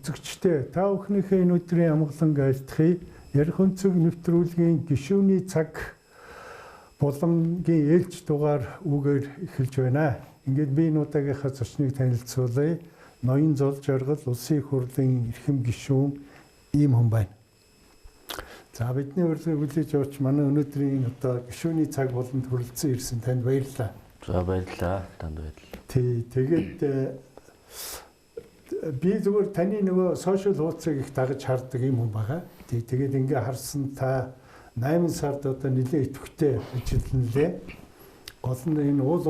үзэгчтэй та бүхнийхээ энэ өдрийн амгалан айлтгахыг ярих өнцөг нэвтрүүлгийн гишүүний цаг боломгийн ээлж дугаар үгээр эхэлж байна. Ингээд би энэ удаагийнхаа зочныг танилцуулъя. Ноён Зол Жаргал улсын их хурлын эрхэм гишүүн ийм хүн байна. За бидний урилгыг хүлээж авч манай өнөөдрийн гишүүний цаг боломд хүрэлцэн ирсэн танд баярлалаа. За баярлалаа. Танд баярлалаа. Тэгээд би зүгээр таны нөгөө сошиал хуудсыг их дагаж хардаг юм хүн байгаа. Тэгээд ингээ харсан та 8 сард нэлээд идэвхтэй ажилланлээ. Гол нь энэ уул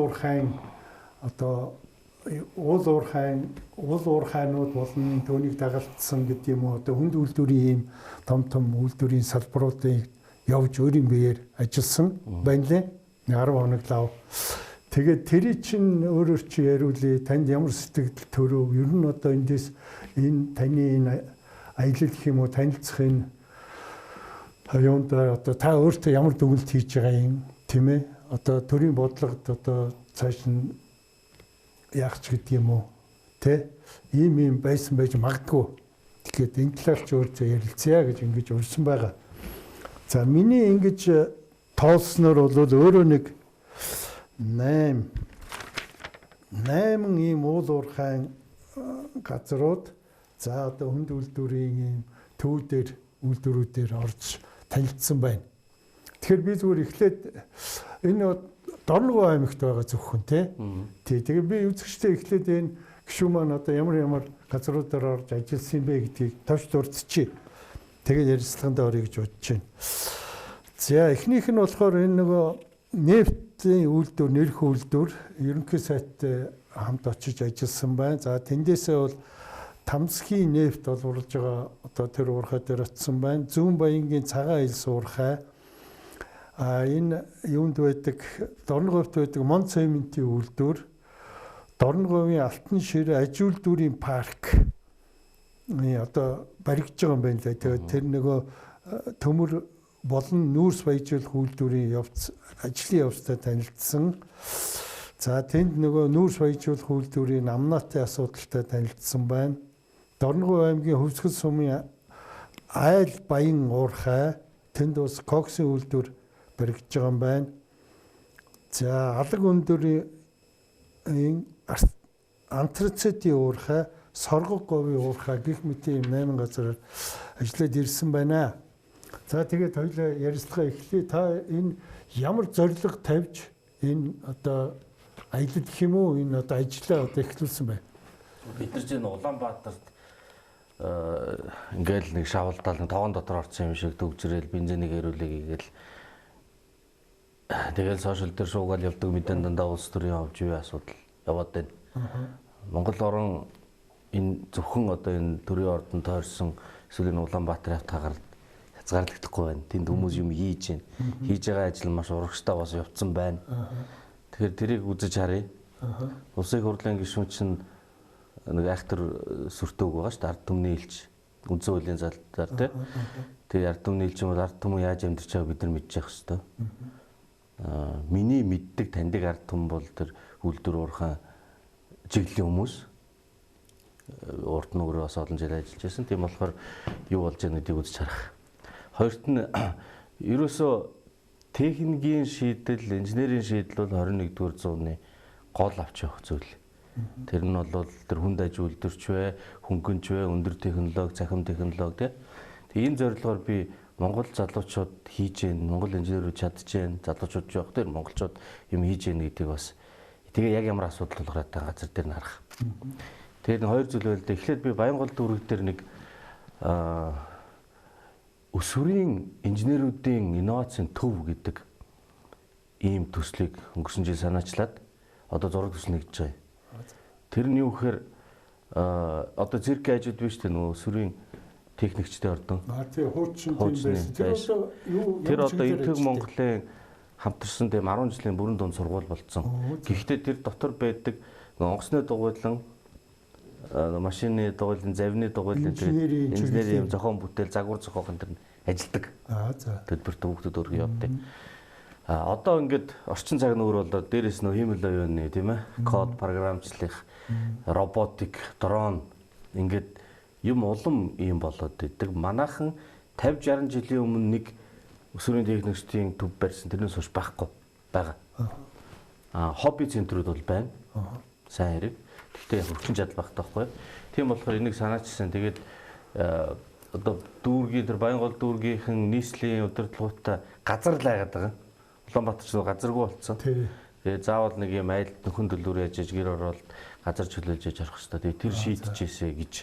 уурхайнууд болон түүнийг дагалдсан гэдэг юм уу хүнд үйлдвэрийн ийм том үйлдвэрийн салбаруудыг явж өөрийн биеэр ажилласан байна лээ. 10 хоног лав. Тэгээд тэрий чинь өөрөөр чи яриулъя танд ямар сэтгэл төрөв ер нь эндээс энэ таны энэ аялал гэх юм уу танилцахын юунд та өөртөө ямар дүгнэлт хийж байгаа юм тийм ээ төрийн бодлогод цааш нь яах ч гэдэг юм уу тэ ийм байсан байж магадгүй тэгэхээр энэ талаар ч өөртөө ярилцъя гэж ингэж урьсан байгаа. За миний ингэж тоолсноор бол өөрөө нэг 8 ийм уул уурхайн газрууд за хүнд үйлдвэрийн ийм үйлдвэрүүдээр орж танилцсан байна. Тэгэхээр би зүгээр эхлээд энэ Дорногов аймагт байгаа зөвхөн тий. Тэгээ би үзэгчтэй эхлээд энэ гишүүн маань ямар газруудаар орж ажилласан юм бэ гэдгийг тавьж дурдчихъя. Тэгээд ярилцлагандаа орё гэж бодож байна. За эхнийх нь болохоор энэ нөгөө нефтийн үйлдвэр, нэрх үйлдвэр ерөнхий сайдтай хамт очиж ажилласан байна. За тэндээсээ бол Тамсхийн нефт олборлож байгаа тэр уурхай дээр очсон байна. Зүүн Баянгийн цагаан илс уурхай. Энэ юунд байдаг? Дорноговт байдаг Мон цементийн үйлдвэр. Дорноговын Алтан шир аж үйлдвэрийн парк. Баригдж байгаа юм байна лээ. Тэгээд тэр нөгөө төмөр болон нүүрс баяжуулах үйлдвэрийн ажлын явцтай танилцсан. За тэнд нөгөө нүүрс баяжуулах үйлдвэрийн амнатын асуудалтай танилцсан байна. Дорногов аймгийн Хөвсгөл сумын Айл Баян уурхай тэнд бас коксын үйлдвэр баригдж байгаа юм байна. За алаг өндөрийн антрацитийн уурхай, Соргог говийн уурхай гэх мэт 8 газар ажиллаад ирсэн байна. За тэгээд хоёулаа ярилцлага эхлэе. Та энэ ямар зорилго тавьж энэ аялал гэх юм уу энэ ажлаа эхлүүлсэн байна. Бид нар чинь Улаанбаатарт ингээл нэг шавалдаал нэг тоон дотор орсон юм шиг төгжрэл бензинийг эрүүлээ гээл тэгэл сошиал дээр шуугаал явдаг мэдэн дандаа улс төрийн авж юу асуудал яваад байна. Монгол орон энэ зөвхөн энэ төрийн ордонд тойрсон эсвэл энэ Улаанбаатар хавтаагаар хязгаарлагдахгүй байна. Тэнд хүмүүс юм хийж байна. Хийж байгаа ажил маш урагштай бас явцсан байна. Тэгэхээр тэрийг үзэж харъя. Улсын их хурлын гишүүн чинь нэг актер сүртөөг байгаа шүү дээ. Ард түмний элч үндсэн хуулийн залдар тий. Тэгээ ард түмний элч юм бол ард түмэн яаж амьдарч байгааг бид нар мэдчих хэвээр. Миний мэддэг таньдаг ард түмэн бол тэр үйлдвэр уурхай чиглэлийн хүмүүс урд нүгрээ бас олон жил ажиллаж байсан. Тийм болохоор юу болж байгаа гэдгийг үзэж харах. Хоёрт нь ерөөсөө техникийн шийдэл, инженерийн шийдэл бол 21-р зууны гол авч явах зүйл. Тэр нь бол тэр хүнд аж үйлдвэрч вэ, хөнгөнч вэ, өндөр технологи, цахим технологи тийм. Энэ зорилгоор би Монгол залуучууд хийж гэн, Монгол инженерүүд чадчихээн, залуучууд жоох тэр монголчууд юм хийж гэн гэдгийг бас тэгээ яг ямар асуудал болох гэдэг газар дээр нь харах. Тэр хоёр зүйл байл да. Эхлээд би Баянгол дүүрэг дээр нэг өсвөрийн инженерүүдийн инновацийн төв гэдэг ийм төслийг өнгөрсөн жил санаачлаад зураг төсөл нэгдэж байгаа. Тэр нь юу гэхээр зэрэг ажууд биш тэ нөгөө өсвөрийн техникчтэй ордон. Тийм хуучин тийм байсан. Тэр Энтэг Монголын хамтарсан тийм 10 жилийн бүрэн дунд сургууль болцсон. Гэхдээ тэр дотор байдаг онгоцны дугуйлан машины дугуйлан, завины дугуйлан инженерийн зохион бүтээл, загвар зохиох энэ ажилдаг. За. Төлбөрт хүүхдүүд өргө явдаг. Одоо ингээд орчин цаг нүүр болоод дээрээс нөө хиймэл оюуны тийм ээ код програмчлах, роботик, дрон ингээд юм улам ийм болоод идэг. Манайхан 50 60 жилийн өмнө нэг өсвөрийн техникчдийн төв барьсан тэрнээс хойш байхгүй байгаа. Хобби центрүүд бол байна. Сайн хэрэг. Гэхдээ хөгжин чадал багтай байхгүй. Тийм болохоор энийг санаачсан. Тэгээд одоо дүүргийн тэр Баянгол дүүргийнхэн нийслэлийн удирдлагуудаа газар л айгаад байгаа. Улаанбаатар ч газаргүй болцсон. Тэгээд заавал нэг юм айл нөхөн төлөөр яаж гэр ороод газар чөлөөлж яж харах хэрэгтэй. Тэгээд тэр шийдчихээсэ гэж.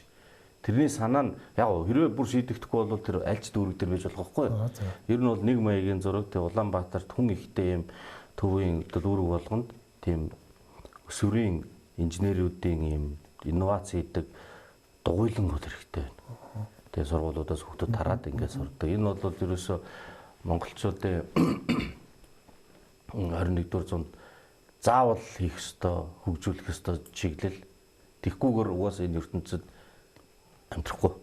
Тэрний санаа нь яг хэрвээ бүр шийдэхдэггүй бол тэр альч дүүрэг төр байж болох байхгүй. Ер нь бол нэг маягийн зураг тэгээд Улаанбаатарт хүн ихтэй юм төвийн дүүрэг болгонд тийм өсвөрийн инженеруудын юм инновац хийдэг дугуйлангууд хэрэгтэй байна. Тэгээ сургуулиудаас хүүхдүүд тараад ингээд сурдаг. Энэ бол ерөөсөө монголчуудын 21-р зуунд заавал хийх ёстой, хөгжүүлэх ёстой чиглэл. Тэгхгүйгээр угаасаа энэ ертөнцид амьдрахгүй.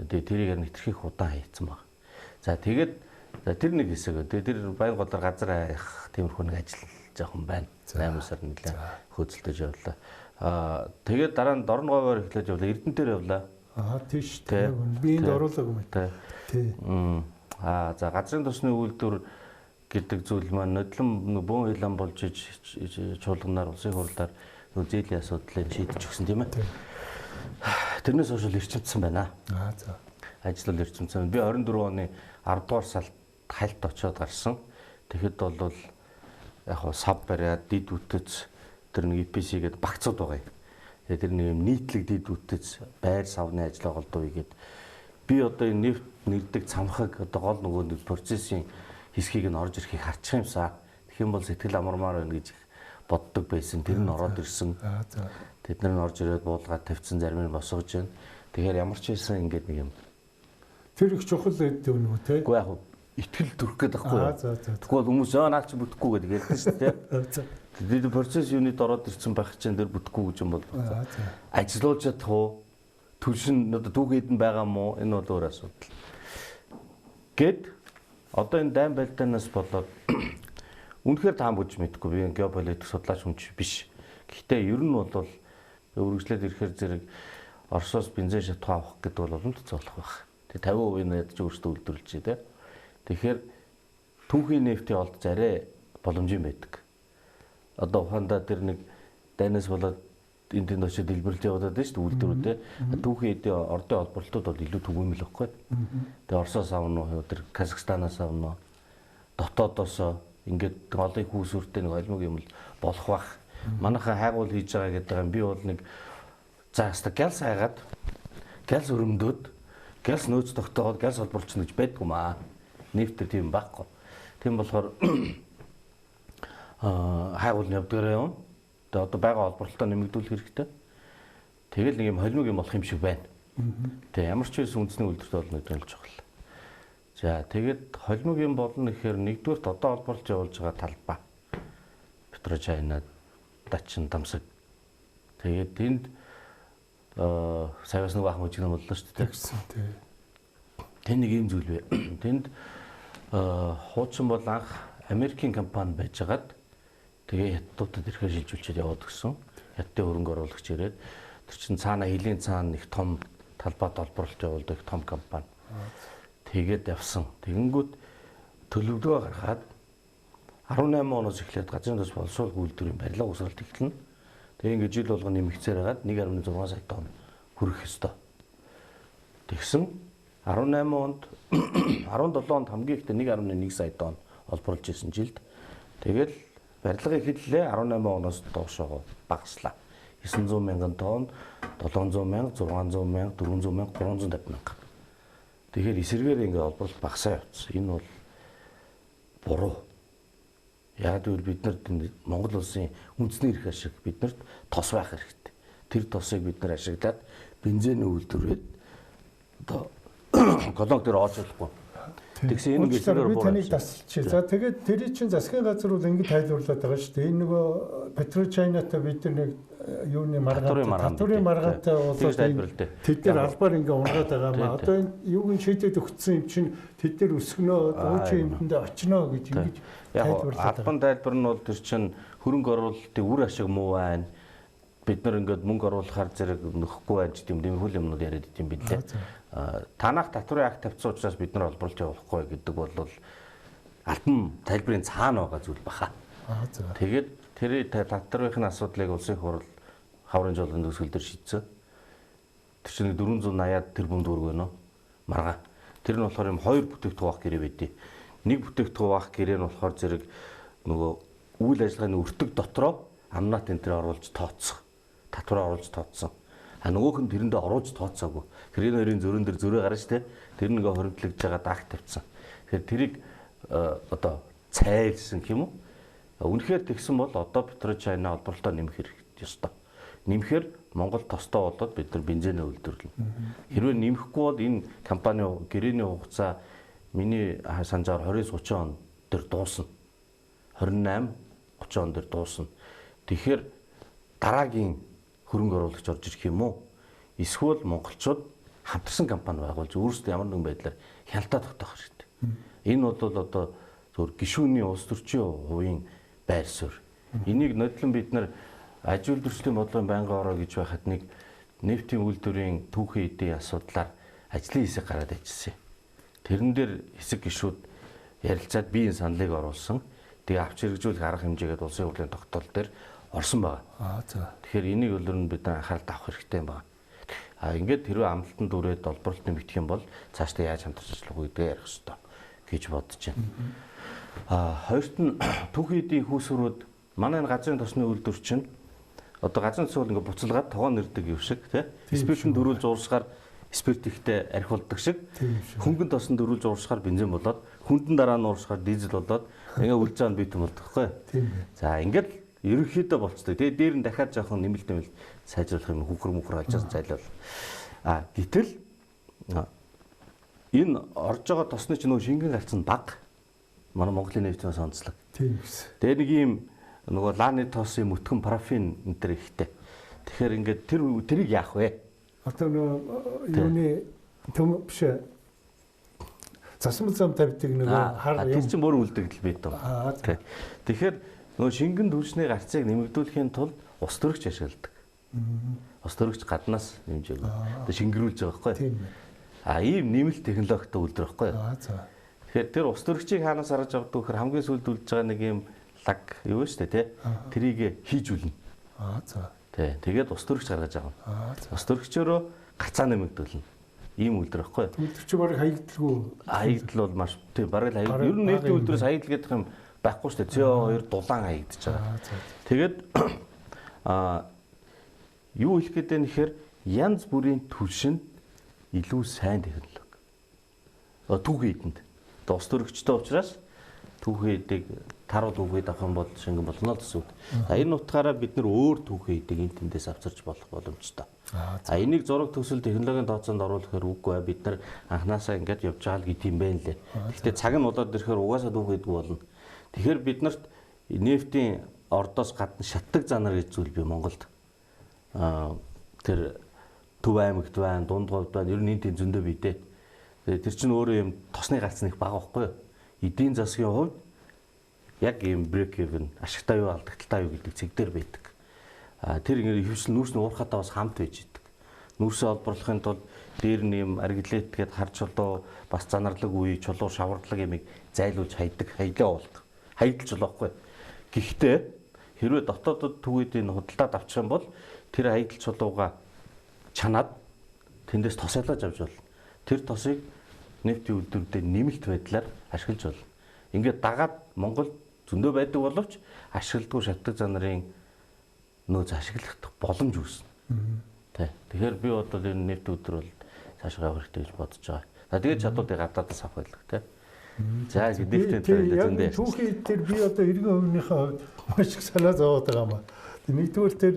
Тэгээ тэрийг нэвтрхийх удаан хийцэн баг. За тэгээд тэр нэг хэсэг. Тэгээ тэр Баянголоор газар хайх тиймэрхүү нэг ажил жоохон байна. 8 сар нэлээ хөөцөлдөж явлаа. Тэгээд дараа нь Дорноговоор эхлэж явлаа. Эрдэнтээр явлаа. Тийш тий. Би энд оруулаг юм. Тий. За газрын тосны үйлдвэр гэдэг зүйл маань нодлон бөөн хилан болж чуулганаар улсын хурлаар зээлийн асуудлыг шийдэж өгсөн тийм ээ. Тэрнээс хойш эрчимдсэн байна. За. Ажил бол эрчимдсэн. Би 24 оны 10 дугаар сард хальт очиод гарсан. Тэгэхэд бол яг хоо сав бариад дид үтц тэр нэг EPC гэдэг багцууд байгаа юм. Тэгээ тэр нэг юм нийтлэг дид үтц байр савны ажлаа голдуу игээд би одоо энэ нефт нэрдэг цамхаг одоо гол нөгөө нэг процессын хэсгийг нь орж ирэхийг харчих юмсаа. Тэгэх юм бол сэтгэл амармаар байна гэж боддог байсан. Тэр нь ороод ирсэн. Тэд нар нь орж ирээд буулгаад тавьсан, зарим нь босгож байна. Тэгэхээр ямар ч байсан ингээд нэг юм. Тэр их чухал гэдэг юм уу те? Уу яг итгэл төрөх гээд байхгүй юу? Тэгвэл хүмүүс наад чи бүтэхгүй гэдэг ярьсан шүү дээ. Тэгээд процесс юунид ороод ирсэн байх чинь тэр бүтэхгүй гэж юм бол. Ажиллуулж чадах уу? Түлшин одоо түүхэд нь байгаа мó? Энэ бол өөр асуудал. Гэт одоо энэ дайм байлдаанаас болоод үнэхээр таам бүж мэдгүй би геополитик судлаач хүн биш. Гэхдээ ер нь бол өргөжлөд ирэхээр зэрэг Оросоос бензин шатхаа авах гэдэг бол боломжтой болох байх. Тэгээ 50% нь ядаж өөрсдөө үйлдвэрлэж дээ. Тэгэхээр түүхийн нефтийн олд зарай боломжтой байдаг. Одоо ухаандаа тэр нэг дайнаас болоод энэ тэнд очиж дэлбэрлэж яваад байна шүү дээ үйлдвэрүүдээ. Түүхийн эдийн ордын олборлтууд бол илүү түгээмэл байхгүй. Тэгээ Оросоос авна уу, тэр Казахстанаас авна уу, дотоодоос ингээд олон хүүсвэртэй нэг олимог юм болох бах. Манайхан хайгуул хийж байгаа гэдэг юм. Би бол нэг зааста галс хайгаад, галс өрөмдөөд, галс нөөц тогтоогоод галс олборлчихно гэж байдгүй маа. Нефтээр тийм байхгүй. Тийм болохоор хайгуул нь явдгаараа юм. Тэгээ одоо байгаа олборлолтоо нэмэгдүүлэх хэрэгтэй. Тэгэл нэг юм холимог юм болох юм шиг байна. Тэгээ ямар ч байсан үндэсний үйлдвэрт болно гэдэг нь л чухал. За тэгээд холимог юм болно гэхээр нэгдүгээрт одоо олборлож явуулж байгаа талбай. Петрочайна, Дачин, Дамсаг. Тэгээд тэнд саяас нэг бахан үжиг юм боллоо шүү дээ. Тэнд нэг юм зүйл бай. Тэнд хуучин бол анх Америкийн компани байжгаад тэгээ хятадуудад ирэхээр шилжүүлчихэд яваад гисэн. Хятадын хөрөнгө оруулагч ирээд тэр чинь цаана хилийн цаана их том талбайд олборлолт явуулдаг том компани. Тэгээд явсан. Тэгэнгүүт төлөвлөгөө гаргаад 18 оноос эхлээд газрын тос боловсруулах үйлдвэрийн барилга угсралт эхэлнэ. Тэгээ ингээд жил болгоно нэмэгцээр хагаад 1.6 сая тонн хүрэх ёстой. Тэгсэн 18 онд 17 онд хамгийн ихдээ 1.1 сая тонн олборлж ирсэн жилд. Тэгэл барилга эхэллээ 18 оноос доошоо багаслаа. 900 мянган тонн, 700 мянга, 600 мянга, 400 мянга, 350 мянга. Тэгэхээр эсэргээр ингээд олборлолт багасаа явцсан. Энэ бол буруу. Яг л бид нар Монгол улсын үндэсний эрх ашиг биднэрт тос байх хэрэгтэй. Тэр тосыг бид нар ашиглаад бензин үйлдвэрээд одоо колонк дээр оож болохгүй. Тэгсэн энэ гэсээр би таныг дасчихъя. За тэгээд тэрий чинь засгийн газар бол ингэ тайлбарлаад байгаа шүү дээ. Энэ нөгөө Петрочайнатай бид нар нэг юуны татврын маргаантай болоод тэд нар албаар ингээ унгаад байгаа маа. Одоо энэ юуг шийдээд өгсөн юм чинь тэд нар өсгөнөө, дуучин юмдэндээ очноо гэж ингэж тайлбарлаад байгаа. Албан тайлбар нь бол тэр чинь хөрөнгө оруулалтын үр ашиг муу байна. бид нар ингээд мөнгө оруулахаар зэрэг нөхгүй байж тийм нэмэрхүүл юмнууд яриад идэм билээ. Танах татварын акт тавьсан учраас бид нар олборлож явахгүй гэдэг бол албан тайлбарын цаана байгаа зүйл баха. Тэгээд тэр татварын асуудлыг улсын хурал хаврын жолооны төсөл дээр шийдсэн. Тэр чинь 480-аад тэрбум төгрөг байна уу? Маргаа. Тэр нь болохоор юм хоёр бүтээгдэхүүн авах гэрээ байдیں۔ Нэг бүтээгдэхүүн авах гэрээ нь болохоор зэрэг нөгөө үйл ажиллагааны өртөг дотроо амнат энэ төр оруулж тооцох. Татвараа оруулж тооцсон. А нөгөөх нь тэрэндээ оруулж тооцоогүй. Тэрийн хоёрын зөрөн дээр зөрөө гарна штэ. Тэр нэгэ хоригдлогдож байгаа дагт тавьсан. Тэгэхээр тэрийг одоо цайлсан юм уу? Үнэхээр тэгсэн бол одоо Петрочайна олборлолтоо нэмэх хэрэгтэй ёстой. Нэмэхээр Монгол тостоо болоод бид нар бензинээ үйлдвэрлэнэ. Хэрвээ нэмэхгүй бол энэ компани гэрээний хугацаа миний санджаар 20-30 он дээр дуусна. 28-30 он дээр дуусна. Тэгэхээр дараагийн хөрөнгө оруулагч орж ирэх юм уу? Эсвэл монголчууд хамтарсан компани байгуулж өөрсдөө ямар нэгэн байдлаар хяналтаа тогтоох хэрэгтэй. Энэ бол одоо зөвхөн гишүүний улс төрчийн хувийн байр суурь. Энийг нодлон бид нар аж үйлдвэрчлийн бодлогын байнгын ороо гэж байхад нэг нефтийн үйлдвэрийн түүхэн эдийн асуудлаар ажлын хэсэг гараад ажилласан. Тэрэн дээр хэсэг гишүүд ярилцаад биеийн саналыг оруулсан. Тэгээ авч хэрэгжүүлэх арга хэмжээгээд улсын хурлын тогтоол дээр орсон байна. Тэгэхээр энийг өлөрн бид анхаарал тавих хэрэгтэй юм байна. Ингээд тэрвээ амлалтанд үрээд олборлолт нэмэгдэх юм бол цаашдаа яаж хамтарч ажиллах вэ гэдгээ ярих хэрэгтэй гэж бодож байна. Хоёрт нь түүхэн эдийн хүүсвэрүүд манай газрын тосны үйлдвэр чинь одоо газрын төсөв ингээд буцалгаад тогоон нэрдэг юм шиг тий. Спиртэн дөрүүлж уурсгаар спирт ихтэй архиулдаг шиг хөнгөн тосон дөрүүлж уурсгаар бензин болоод хүндэн дараа нь уурсгаар дизель болоод ингээ үлж байгаа нь бит юм болдохгүй. За ингээд ерөнхийдөө болцдог. Тэгээ дээр нь дахиад жоохон нэмэлт сайжруулах юм хүүхэр хажаас зайлал. Гэтэл энэ орж байгаа тосны ч нөө шингэн гарц нь баг. Манай Монголын нефтийн онцлог. Тийм гэсэн. Тэгээ нэг юм нөгөө лааны тосын мөтгөн парафин энэ төр ихтэй. Тэгэхээр ингээд тэрийг яах вэ? Одоо нөгөө юуны төм биш засан зам тавьдаг нөгөө хар юм чинь бүр үлдэгдэл бий дөө. Тэгэхээр нөгөө шингэн түлшний гарцыг нэмэгдүүлэхийн тулд ус төрөгч ашигладаг. Ус төрөгч гаднаас нэмжээг. Одоо шингэрүүлж байгаа байхгүй. Ийм нэмэлт технологитой үлдэх байхгүй. Тэгэхээр тэр ус төрөгчийг хаанаас харж авдаг вэхээр хамгийн сүүлд үлдэж байгаа нэг юм лаг юу вэ штэ тий. Тэрийг хийж үлнэ. Тий. Тэгээд ус төрөгч гаргаж авна. Ус төрөгчөөрөө гарцаа нэмэгдүүлнэ. Ийм үлдэх байхгүй. Үлдэх чи барыг хаягдалгүй. Хаягдал бол маш тий бараг хаягдал. Ер нь нийтийн үлдрээс хаягдал гэдэг юм байхгүй штэ. CO2 дулаан хаягдаж байгаа. Тэгээд юу хэлэх гээд байна гэхээр янз бүрийн түлшинд илүү сайн технологи. Түүхэн эдэнд. Ус төрөгчтэй учраас түүхэн эдийг таруул үгээд авах юм бол шингэн болно л гэсэн үг. Энэ утгаараа бид нөр өөр түүхэн эдийг энэ тэндээс авчирч болох боломжтой. Энийг зураг төсөл технологийн тооцоонд оруулахаар үгүй бай. Бид нар анханасаа ингэж явж байгаа л гэдэг юм байна лээ. Гэхдээ цаг нь болоод ирэхээр угаасаа түүхэн эдгүй болно. Тэгэхээр бид нарт нефтийн ордоос гадна шатдаг занар гэж зүйл бий Монголд. Тэр Төв аймагт байна, Дундгойд байна. Ер нь энэ тийм зөндөө бий дээ. Тэр чинь өөрөө юм тосны гарц нэг бага байхгүй юу? Эдийн засгийн хувьд яг ийм брейк even ашигтай юу алдагдaltaй юу гэдэг зэг дээр байдаг. Тэр ингэ хөвсөл нүүрс нь уурхатаа бас хамт байж идэг. Нүүрсээ олборлохын тулд дээр нь юм аргилет гээд хар чулуу бас занарлаг үе чулуу шавардлаг ямиг зайлуулж хайдаг, хаялаа болдог. Хаягдалж болохгүй. Гэхдээ хэрвээ дотоодод түгээдийн худалдаад авчих юм бол тэр хаягдал чулууга чанаад тэндээс тосоолож авч болно. Тэр тосыг нефтийн үйлдвэрүүдэд нэмэлт байдлаар ашиглаж болно. Ингээд дагаад Монгол зөндөө байдаг боловч ашигладаг шатдаг занарын нөөц ашиглах боломж үүснэ. Тэгэхээр би бодвол энэ нефт үйлдвэр бол цаашгаа явах хэрэгтэй гэж бодож байгаа. Тэгээд чадварыг гадаадаас авах байлга тий. За гэдэгтэй зөндөө. Түүхий дээр би одоо иргэн хувийнхаа хувьд маш их санаа зовоод байгаа юм ба. Нэгдүгээр тэр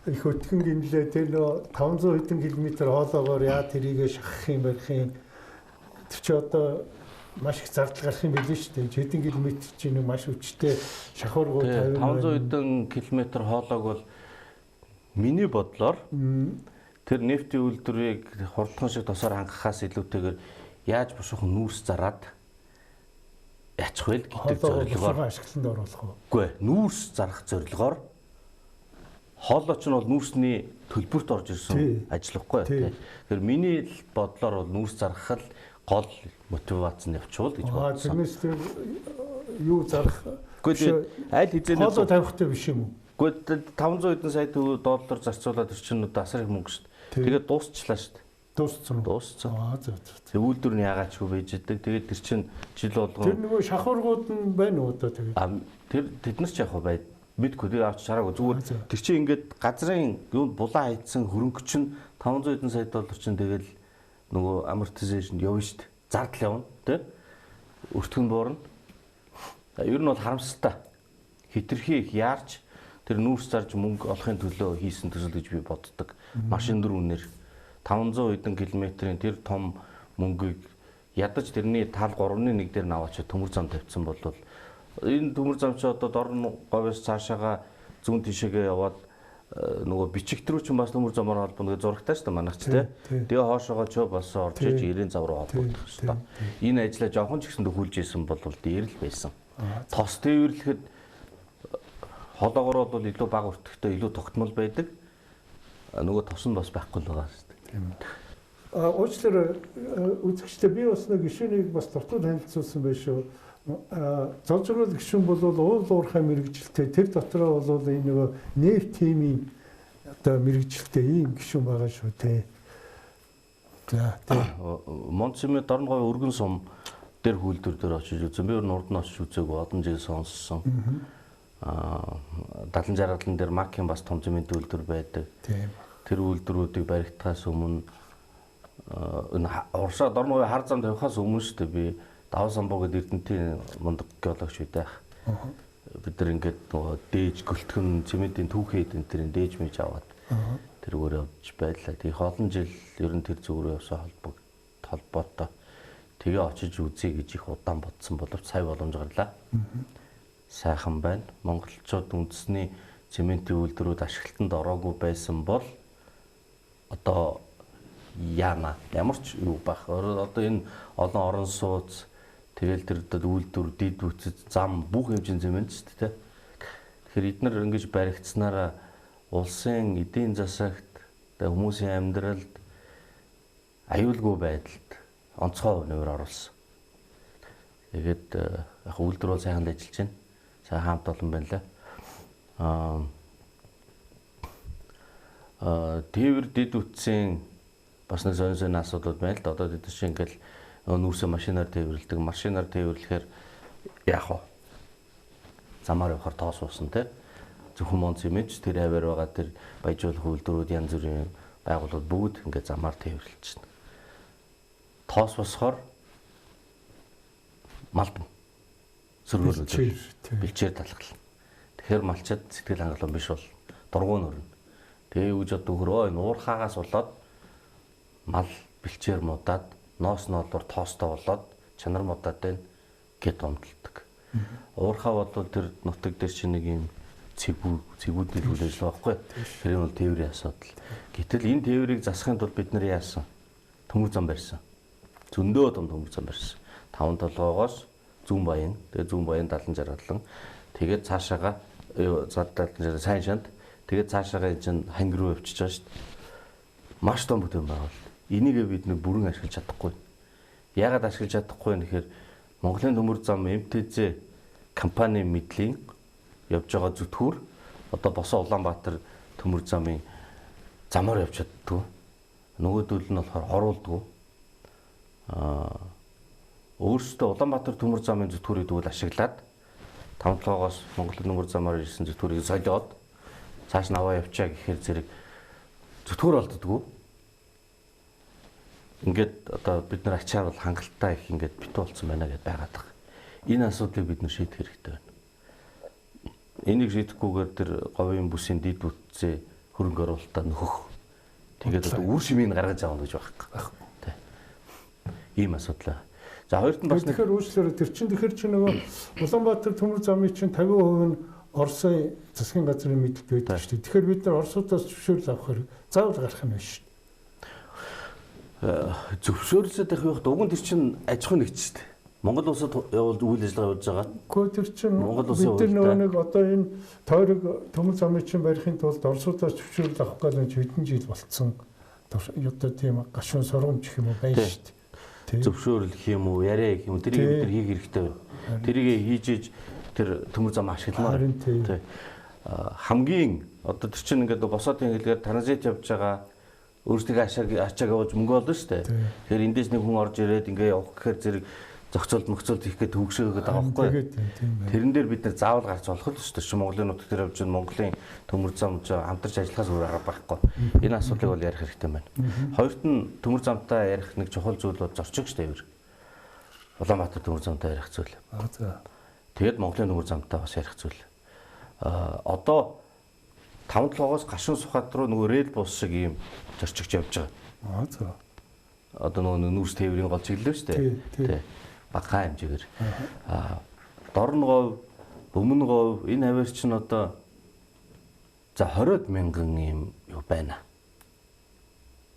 их өтгөн гинлээ тэр нөө 500 хэдэн километр хоолоогоор яа тэрийгэ шахах юм барих юм. Тэр чи одоо маш их зардал гарах юм билээ шүү дээ. Хэдэн километр чи нэг маш хүчтэй шахуургуу 500 хэдэн километр хоолойг бол миний бодлоор тэр нефтийн үйлдвэрийг хурдхан шиг тосоор хангахаас илүүтэйгээр яаж бушуухан нүүрс зараад яачих вэ гэдэг зорилгоор ашиглалтанд оруулах уу? Үгүй ээ, нүүрс зарах зорилгоор хоолойч нь бол нүүрсний төлбөрт орж ирсэн ажиллахгүй тийм. Тэгэхээр миний бодлоор бол нүүрс заргах л гол мотивац нь явуул гэж бодсон. Тэрнээс тэр юу зарах Гэхдээ аль хэзээ хоолой тавихтай биш юм уу? Гэхдээ 500 хэдэн сая доллар зарцуулаад тэр чинь одоо асар их мөнгө шүү дээ. Тэгээд дуусчлаа шүү дээ. Дууссан. Дууссан. За. Тэг үйлдвэр нь яагаад ч үгүй байж идэг. Тэгээд тэр чинь жил болгон тэр нөгөө шахуургууд нь байна уу одоо тэгээд. Тэр тэд нар ч яг бай мэдгүй тэр авч чараагүй зүгээр тэр чинь ингээд газрын юунд булаа хайцсан хөрөнгө чинь 500 хэдэн сая доллар чинь тэгэл нөгөө амортизашнд явна шүү дээ. Зардал явна тий. Өртгөн буурна. Ер нь бол харамсалтай. Хитрхи их яарч тэр нүүрс зарж мөнгө олохын төлөө хийсэн төсөл гэж би боддог. Машин дөр үнээр 500 хэдэн километрийн тэр том мөнгийг ядаж тэрний тал 3.1 дээр наваач төмөр зам тавьсан бол энэ төмөр зам чи одоо дорн говьс цаашаага зүүн тишээгээ яваад нөгөө бичигтрүү ч бас төмөр замаар холбоно гэж зурагтай шүү дээ манайх ч тэгээ хоошоогоо ч бас орж иж 90 зам руу холбогдох шүү дээ. Энэ ажлаа жоохон ч гэсэн төхүүлж исэн бол дээрл байсан. Тос тээвэрлэхэд хоолоогоор бол илүү бага өртөгтэй илүү тогтмол байдаг. Нөгөө тос нь бас байхгүй л байгаа шүү дээ. Тийм. Уучлаарай үзэгчдээ би бас нэг гишүүнийг бас дуртай танилцуулсан байх шүү. Золжрол гишүүн бол уул уурхай мэрэгжилтэй тэр дотроо бол энэ нөгөө нефт химийн одоо мэрэгжилтэй ийм гишүүн байгаа шүү те. За Монцмэ Дорногой өргөн сум дээр хүлдвэр дээр очиж үзсэн. Би өөр урд нь очиж үзээгүй одон жил сонссон. 70-60-ын дээр Макийн бас том зэмийн үйлдвэр байдаг. Тийм. Тэр үйлдвэрүүдийг баригдахаас өмнө энэ уршаа Дорногой хар зам тавихаас өмнө шүү дээ би Даваа самбуу гэдэг Эрдэнэтийн мундаг геологч байдаг. Бид нар ингээд нөгөө дээж гөлтгөн цементийн түүхэд энэ төрлийн дээж мэж аваад тэргээр явж байлаа. Тэгээ олон жил ер нь тэр зүгрөө явсан холбоотой тэгээ очиж үзье гэж их удаан бодсон боловч сая боломж гарлаа. Сайхан байна. Монголчууд үндэсний цементийн үйлдвэрүүд ашиглалтанд ороогүй байсан бол одоо яана ямар ч юу байх. Одоо энэ олон орон сууц тэгэл тэр үйлдвэр дид үтцэд зам бүх хэмжээний цемент шүү дээ. Тэгэхээр эдгээр ингэж баригдсанараа улсын эдийн засагт хүмүүсийн амьдралд аюулгүй байдалд онцгой нэмэр оруулсан. Тэгээд яг үйлдвэр бол сайхан ажиллаж байна. Сайн хамт олон байна лээ. Тээвэр дид үтцийн бас нэг зөөн асуудал байна л да. Одоо тэд чинь ингээл нүүрсээ машинаар тээвэрлэдэг. Машинаар тээвэрлэхээр яах вэ? Замаар явахаар тоос уусан тий. Зөвхөн Монц имиж тэр аваар байгаа тэр баяжуулах үйлдвэрүүд янз бүрийн байгууллагууд бүгд ингээд замаар тээвэрлэж байна. Тоос босохоор малдна. Сөргөөлөж бэлчээр талхал. Тэгэхээр малчаад сэтгэл хангалуун биш бол дургуун өрнө. Тэгээ үж одоо хөрөө энэ уурхаагаас болоод мал бэлчээр муудаад ноос ноолоор тоостой болоод чанар муудаад байна гэд онтолдог. Уурхаа бол тэр нутаг дээр чинь нэг юм цэгүүдний үйл ажиллагаа байхгүй. Тэр нь бол тээврийн асуудал. Гэтэл энэ тээврийг засахын тулд бид нар яасан? Төмөр зам барьсан. Зөндөө том төмөр зам барьсан. 5 толгоогоос зүүн баян, тэгээ зүүн баян 70-60 тэгээд цаашаага сайн шанд тэгээд цаашаага энэ чинь ханги руу явчихж байгаа шүү дээ. Маш том бүтээн байгуул. Энийг бид нэг бүрэн ашиглаж чадахгүй. Яагаад ашиглаж чадахгүй вэ гэхээр Монголын төмөр зам МТЗ компани мэдлийн явж байгаа зүтгүүр одоо босоо Улаанбаатар төмөр замын замаар явж чаддгүй. Нөгөөдөл нь болохоор хоруулдгүй. Өөрөөсөө Улаанбаатар төмөр замын зүтгүүрийг тэгвэл ашиглаад 5 толгоогоос Монголын төмөр замаар ирсэн зүтгүүрийг солиод цааш наваа явчаа гэхээр зэрэг зүтгүүр олддоггүй. Ингээд одоо бид нар ачаар бол хангалттай их ингээд битүү болсон байна гэдээ байгаад байгаа. Энэ асуудлыг бид нар шийдэх хэрэгтэй байна. Энийг шийдэхгүйгээр тэр говийн бүсийн дид бүтцээ хөрөнгө оруулалтаа нөхөх. Тэгээд одоо үр шимийг гаргаж авах гэж байхгүй. Тэ. Ийм асуудал. За хоёрт нь бас нэг тэгэхээр үүслэр тэр чин тэгэхээр чи нөгөө Улаанбаатар төмөр замын чинь 50% нь Оросын засгийн газрын мэдлэг байдаг шүү дээ. Тэгэхээр бид нар Оросуудаас зөвшөөрөл авахаар заавал гарах юм байна шүү дээ. Зөвшөөрлөд авах уг нь тэр чинь аж ахуй нэгж шүү дээ. Монгол улсад үйл ажиллагаа явуулж байгаа. Гэхдээ тэр чинь Монгол улсын бид нар нэг одоо энэ тойрог төмөр замын чинь барихын тулд Оросудаас зөвшөөрөл авах гэж хэдэн жил болцсон. Одоо тийм гашуун сургамж гэх юм уу байна шүү дээ. Зөвшөөрөл гэх юм уу, яриа гэх юм уу, тэрийг бид нар хийх хэрэгтэй байна. Тэрийг хийж иж тэр төмөр зам ашигламаар. Хамгийн одоо тэр чинь ингээд босоодын хэлгээр транзит явж байгаа өөрсдөө ачааг авч мөнгө олно шүү дээ. Тэгэхээр эндээс нэг хүн орж ирээд ингээ явах гэхээр зэрэг зохицолт хийх гээд төгшөөгөөд байгаа байхгүй. Тэрэн дээр бид нар заавал гарч болох л шүү дээ. Монголын нутаг дээр явж байгаа Монголын төмөр замж хамтарч ажиллахаас өөр арга байхгүй. Энэ асуудлыг бол ярих хэрэгтэй байна. Хоёрт нь төмөр замтай ярих нэг чухал зүйл бол зорчигч тээвэр. Улаанбаатар төмөр замтай ярих зүйл. Тэгээд Монголын төмөр замтай бас ярих зүйл. Одоо 5-7-оос гашуун сухад руу нөгөө рел бус шиг ийм зорчигч явж байгаа. Одоо нөгөө нүүрс тээврийн гол чиглэлөө шүү дээ. Тий. Бага хэмжээгээр. Дорноговь, Өмнөговь энэ аваар чинь одоо за 20 мянган ийм юу байна.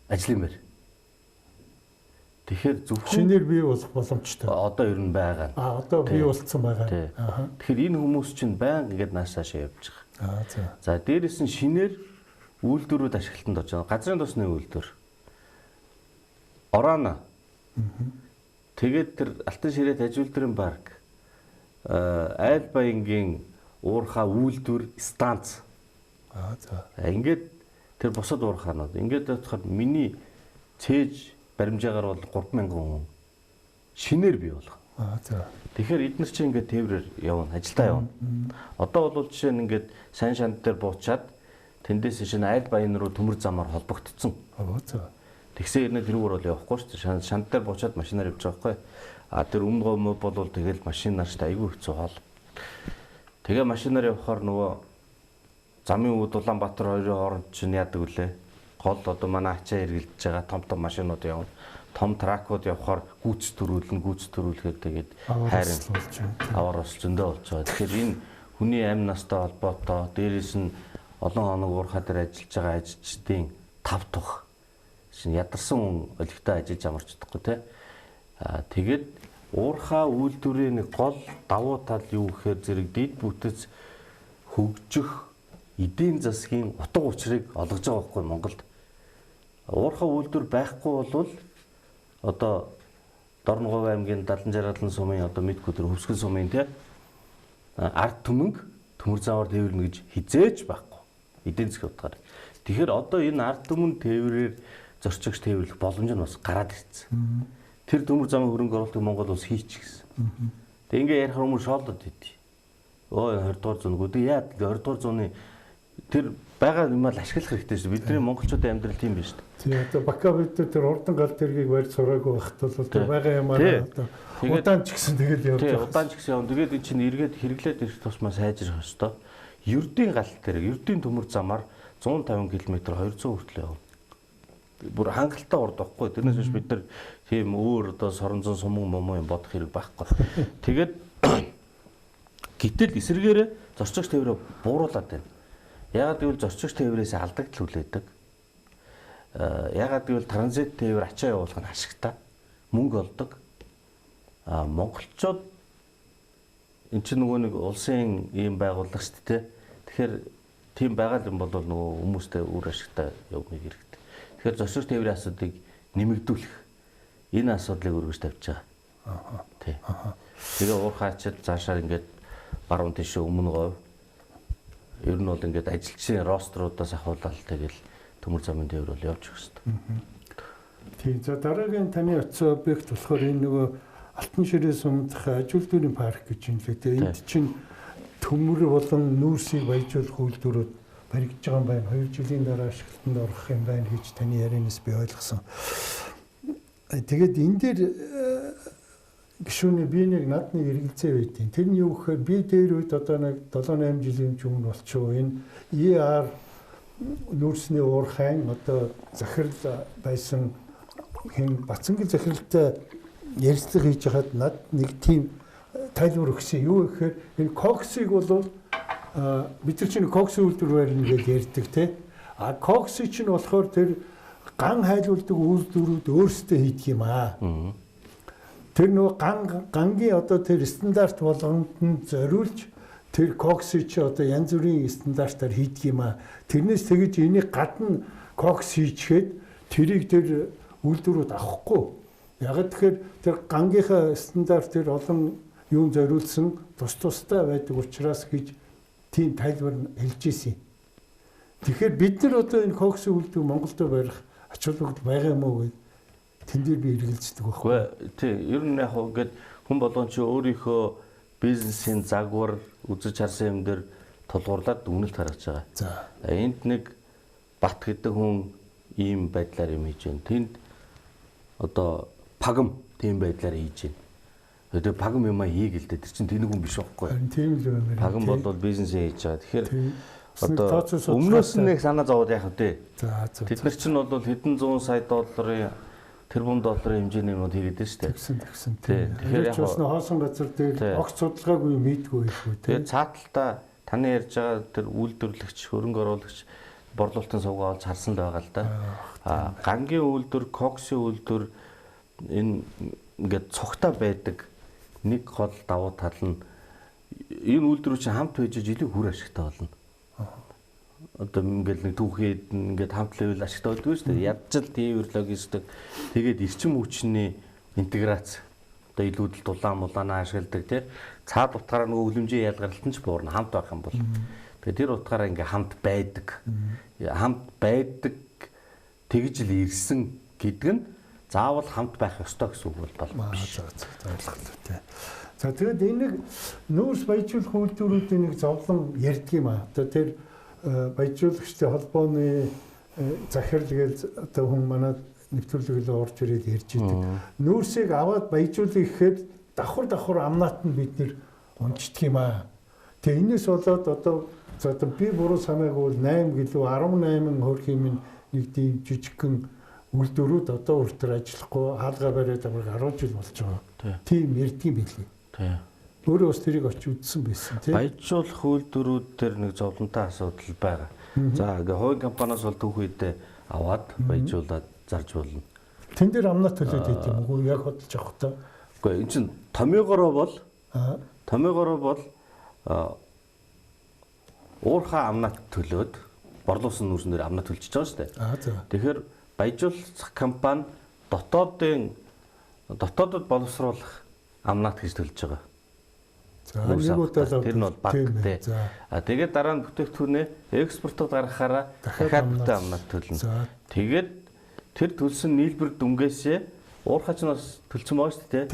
Ажлын байр. Тэгэхээр зөвхөн шинээр бий болох боломжтой. Одоо ер нь байгаа. Одоо бий болцсон байгаа. Тэгэхээр энэ хүмүүс чинь байнга ингээд наашааш явж байгаа. За дээрээс нь шинээр үйлдвэрүүд ашиглалтанд орж байгаа. Газрын тосны үйлдвэр. Орона. Тэгээд тэр Алтан ширээ тажиулдрын парк. Айл Баянгийн уурхай үйлдвэр станц. Ингээд тэр бусад уурхаанууд. Ингээд бодоход миний цээж баримжаагаар бол 3000 хүн шинээр бий болох. Тэгэхээр эдгээр чинь ингээд тээврээр явна, ажилдаа явна. Одоо бол жишээ нь ингээд сайн шанд дээр буучаад тэндээс шинэ Айл Баян руу төмөр замаар холбогдсон. Тэгсэн хэрнээ тэрүүгээр бол явахгүй шүү дээ. Шанд дээр буучаад машинаар явж байгаа байхгүй. Тэр өмнө бол тэгэл машинаар ч айгүй хэцүү хоол. Тэгээ машинаар явхаар нөгөө замын үүд Улаанбаатар хоёрын хооронд чинь яадаг үлээ. Гол одоо манай ачаа хэргэлдэж байгаа том машинууд явна. Том тракууд явхаар гүйц төрүүлэхэд тэгээд хайрын аваар бас зөндөө болж байгаа. Тэгэхээр энэ хүний амь настай холбоотой дээрээс нь олон хоног уурхай дээр ажиллаж байгаа ажилчдын тав тух шинэ ядарсан хүн олигтой ажиллаж амарч чадахгүй тий. Тэгээд уурхай үйлдвэрийн нэг гол давуу тал юу гэхээр зэрэг дэд бүтэц хөгжих эдийн засгийн утга учирыг олгож байгаа байхгүй Монголд. Уурхай үйлдвэр байхгүй бол одоо Дорноговь аймгийн 70-60 сумын одоо мэдгүй тэр хөвсгөн сумын тий ард түмэнг төмөр замаар тээвэрнэ гэж хизээж байхгүй эдийн засгийн утгаар. Тэгэхээр одоо энэ ард түмэн тээврээр зорчигч тээвэрлэх боломж нь бас гараад ирсэн. Тэр төмөр замын хөрөнгө оруулалтыг Монгол улс хийчих гэсэн. Тэг ингээ ярих хүмүүс шоолдод идэв. 20 дугаар зуунгүй тэг яа 20 дугаар зууны тэр байгаа юм аа ашиглах хэрэгтэй шүү. Бидний монголчуудын амьдрал тийм биш шүү. Тий одоо Бака бид тэр урдан гал тэргийг барьж сураагүй байхад бол тэр байгаа юм аа одоо удаан ч гэсэн тэгэл явж байгаа. Удаан ч гэсэн явна. Тэгээд эн чинь эргээд хэрэглээд ирэх тусмаа сайжрах ёстой. Ердийн гал тэр ердийн төмөр замаар 150 км 200 хүртэл явна. Бүр хангалттай урд байхгүй. Тэрнээс биш бид нар тийм өөр одоо соронзон сумын юм бодох хэрэг байхгүй. Тэгээд гэтэл эсэргээрээ зорчигч тээврээ бууруулад байна. Ягаад гэвэл зорчигч тээврээс алдагдал хүлээдэг. Ягаад гэвэл транзит тээвэр ачаа явуулах нь ашигтай. Мөнгө олдог. Монголчууд эн чинь нөгөө нэг улсын ийм байгууллага шүү дээ. Тэгэхээр тийм байгаа юм бол нөгөө хүмүүстэй үр ашигтай явах хэрэгтэй. Тэгэхээр зорчигч тээврийн асуудыг нэмэгдүүлэх энэ асуудлыг өргөж тавьж байгаа. Тий. Тэгээ уурхайчд цаашаа ингээд баруун тийш Өмнөговь ер нь бол ингээд ажилчдын роструудаас ахуулаад тэгэл төмөр замын тээвэр бол явж өгсөн. Тийм. За дараагийн таны очсон объект болохоор энэ нөгөө Алтан ширээ сумдах аж үйлдвэрийн парк гэж юм лээ. Тэгээ энд чинь төмөр болон нүүрсийг баяжуулах үйлдвэрүүд баригдаж байгаа юм байна. 2 жилийн дараа ашиглалтанд орох юм байна гэж таны ярианаас би ойлгосон. Тэгээд энэ дээр гишүүний би нэг надны эргэлзээ байдیں۔ Тэр нь юу гэхээр би дээр үед одоо нэг 7-8 жилийн өмнө болчихоо энэ ER нүүрсний уурхайн одоо захирал байсан хэн Бацангил захиралтай ярилцлага хийж хахад над нэг тийм тайлбар өгсөн. Юу гэхээр энэ коксыг бол бид нар чинь кокс үйлдвэр барьна гэж ярьдаг тий. Кокс чинь болохоор тэр ган хайлуулдаг үйлдвэрүүд өөрсдөө хийдэг юм аа. тэр нөгөө гангийн одоо тэр стандарт болгонд нь зориулж тэр коксыг чи одоо янз бүрийн стандартаар хийдэг юм а. Тэрнээс тэгэж энийг гадна кокс хийчихэд тэрийг тэр үйлдвэрүүд авахгүй. Яг тэгэхээр тэр гангийнхаа стандарт тэр олон юун зориулсан тустай байдаг учраас гэж тийм тайлбар хэлж ийсэн. Тэгэхээр бид нар одоо энэ кокс үйлдвэр Монголд барих ач холбогдол байгаа юм уу гэд тэн дээр би эргэлздэг байхгүй. Тий, ер нь яг ингээд хүн болгон чи өөрийнхөө бизнесийн загвар үзэж харсан юм дээр тулгуурлаад дүгнэлт гаргаж байгаа. За. Энд нэг бат гэдэг хүн ийм байдлаар юм хийж байна. Тэнд одоо пагам тийм байдлаар хийж байна. Тэгээ пагам юм хийг л дээ. Тэр чинь тэнэг хүн биш байхгүй. Тийм л байна. Пагам бол бизнесээ хийж байгаа. Тэгэхээр одоо өмнөөс нь нэг санаа зовоод яах вэ? За. Тэд нар чинь бол хэдэн зуун сая долларын тэрбум долларын хэмжээний юмуд хийгээд байна шүү дээ. Тэгсэн. Тэгэхээр яг хоосон газар дээр огт судалгаагүй мэдгүй байлгүй. Тэгээ цааталтаа таны ярьж байгаа тэр үйлдвэрлэгч, хөрөнгө оруулагч борлуулалтын сувгаа олж харсан л байгаа л да. Гангийн үйлдвэр, коксын үйлдвэр энэ ингээд цогтой байдаг нэг гол давуу тал нь энэ үйлдвэрүүд чинь хамт байж илүү хүр ашигтай болно. Одоо ингээл нэг түүхэд ингээд хамт левел ашигтай болдгоо шүү дээ. Ядчил тийм логистик тэгээд эрчим хүчний интеграц одоо илүүдэл дулаанаа ашигладаг тий. Цаад утгаараа нөгөө хөлөмжийн ялгарлалт нь ч буурна хамт байх юм бол. Тэгээд тэр утгаараа ингээ хамт байдаг. Хамт байдаг тэгж л ирсэн гэдэг нь заавал хамт байх ёстой гэсэн үг бол биш. За. За тэгээд энэ нэг нүүрс баяжуулах үйлдвэрүүдийн нэг зовлон ярьдаг юм аа. Одоо тэр баяжуулагчтай холбооны захирал гэж одоо хүн манай нэвтрүүлгээр орж ирээд ярьж идэг. Нүүрсийг аваад баяжуулъя гэхэд давхар амнаат нь бид нэр унцдаг юм аа. Тэгээ энэс болоод одоо би буруу санаагүй 8 гэлөө 18 хөрхийн нэг тийм жижигхэн үйлдвэрүүд одоо өөртөө ажиллахгүй хаалгаа бариад авах 10 жил болж байгаа. Тийм ярьдаг юм билий. Тий. Өөрөө бас тэрийг очиж үзсэн байсан тийм. Баяжуулах үйлдвэрүүд дээр нэг зовлонтой асуудал байгаа. За ингээ хувийн компаниас бол түүхийдээ аваад баяжуулаад зарж болно. Тэн дээр амнаа төлөөд байт юм уу? Яг бодлож авах та. Үгүй эн чин томьёогоороо бол уурхаа амнаа төлөөд борлуулсан нүүрсэн дээр амнаа төлчихөж байгаа шүү дээ. Тэгэхээр баяжуулах компани дотоодод боловсруулах амнаад гэж төлж байгаа. За нэг удаа тэр нь бол багтай. Тэгээд дараа нь бүтээгдэхүүнээ экспортод гаргахаараа дахиад бүтэн амнаад төлнө. Тэгээд тэр төлсөн нийлбэр дүнгээсээ уурхаач нь бас төлсөн байгаа шүү дээ.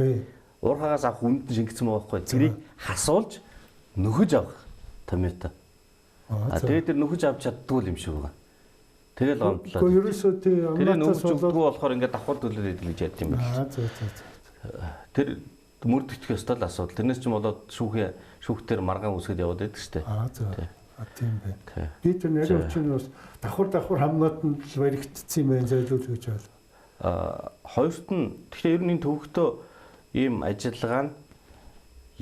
Уурхаагаас авах үнэнд нь шингэсэн байгаа байхгүй. Тэрийг хасуулж нөхөж авах томьёотой. Тэгээд тэр нөхөж авч чаддгүй юм шиг байгаа. Тэгэл гомдлоо. Гэхдээ ерөөсөө тий амнаатаас болоод болохоор ингээд давхар төлөөд идэл гэж ядсан юм байна. Тэр мөрдөгдөх ёстой л асуудал. Тэрнээс ч юм болоод шүүхтэр маргаан үсгэд яваад байдаг шүү дээ. Тийм байна. Би тэр нэрийн өчнө бас давхар хамнаатанд л баригдсан юм байна зайлуул гэж байна. Хоёрт нь тэгэхээр ер нь энэ төвөгтөө ийм ажиллагаа нь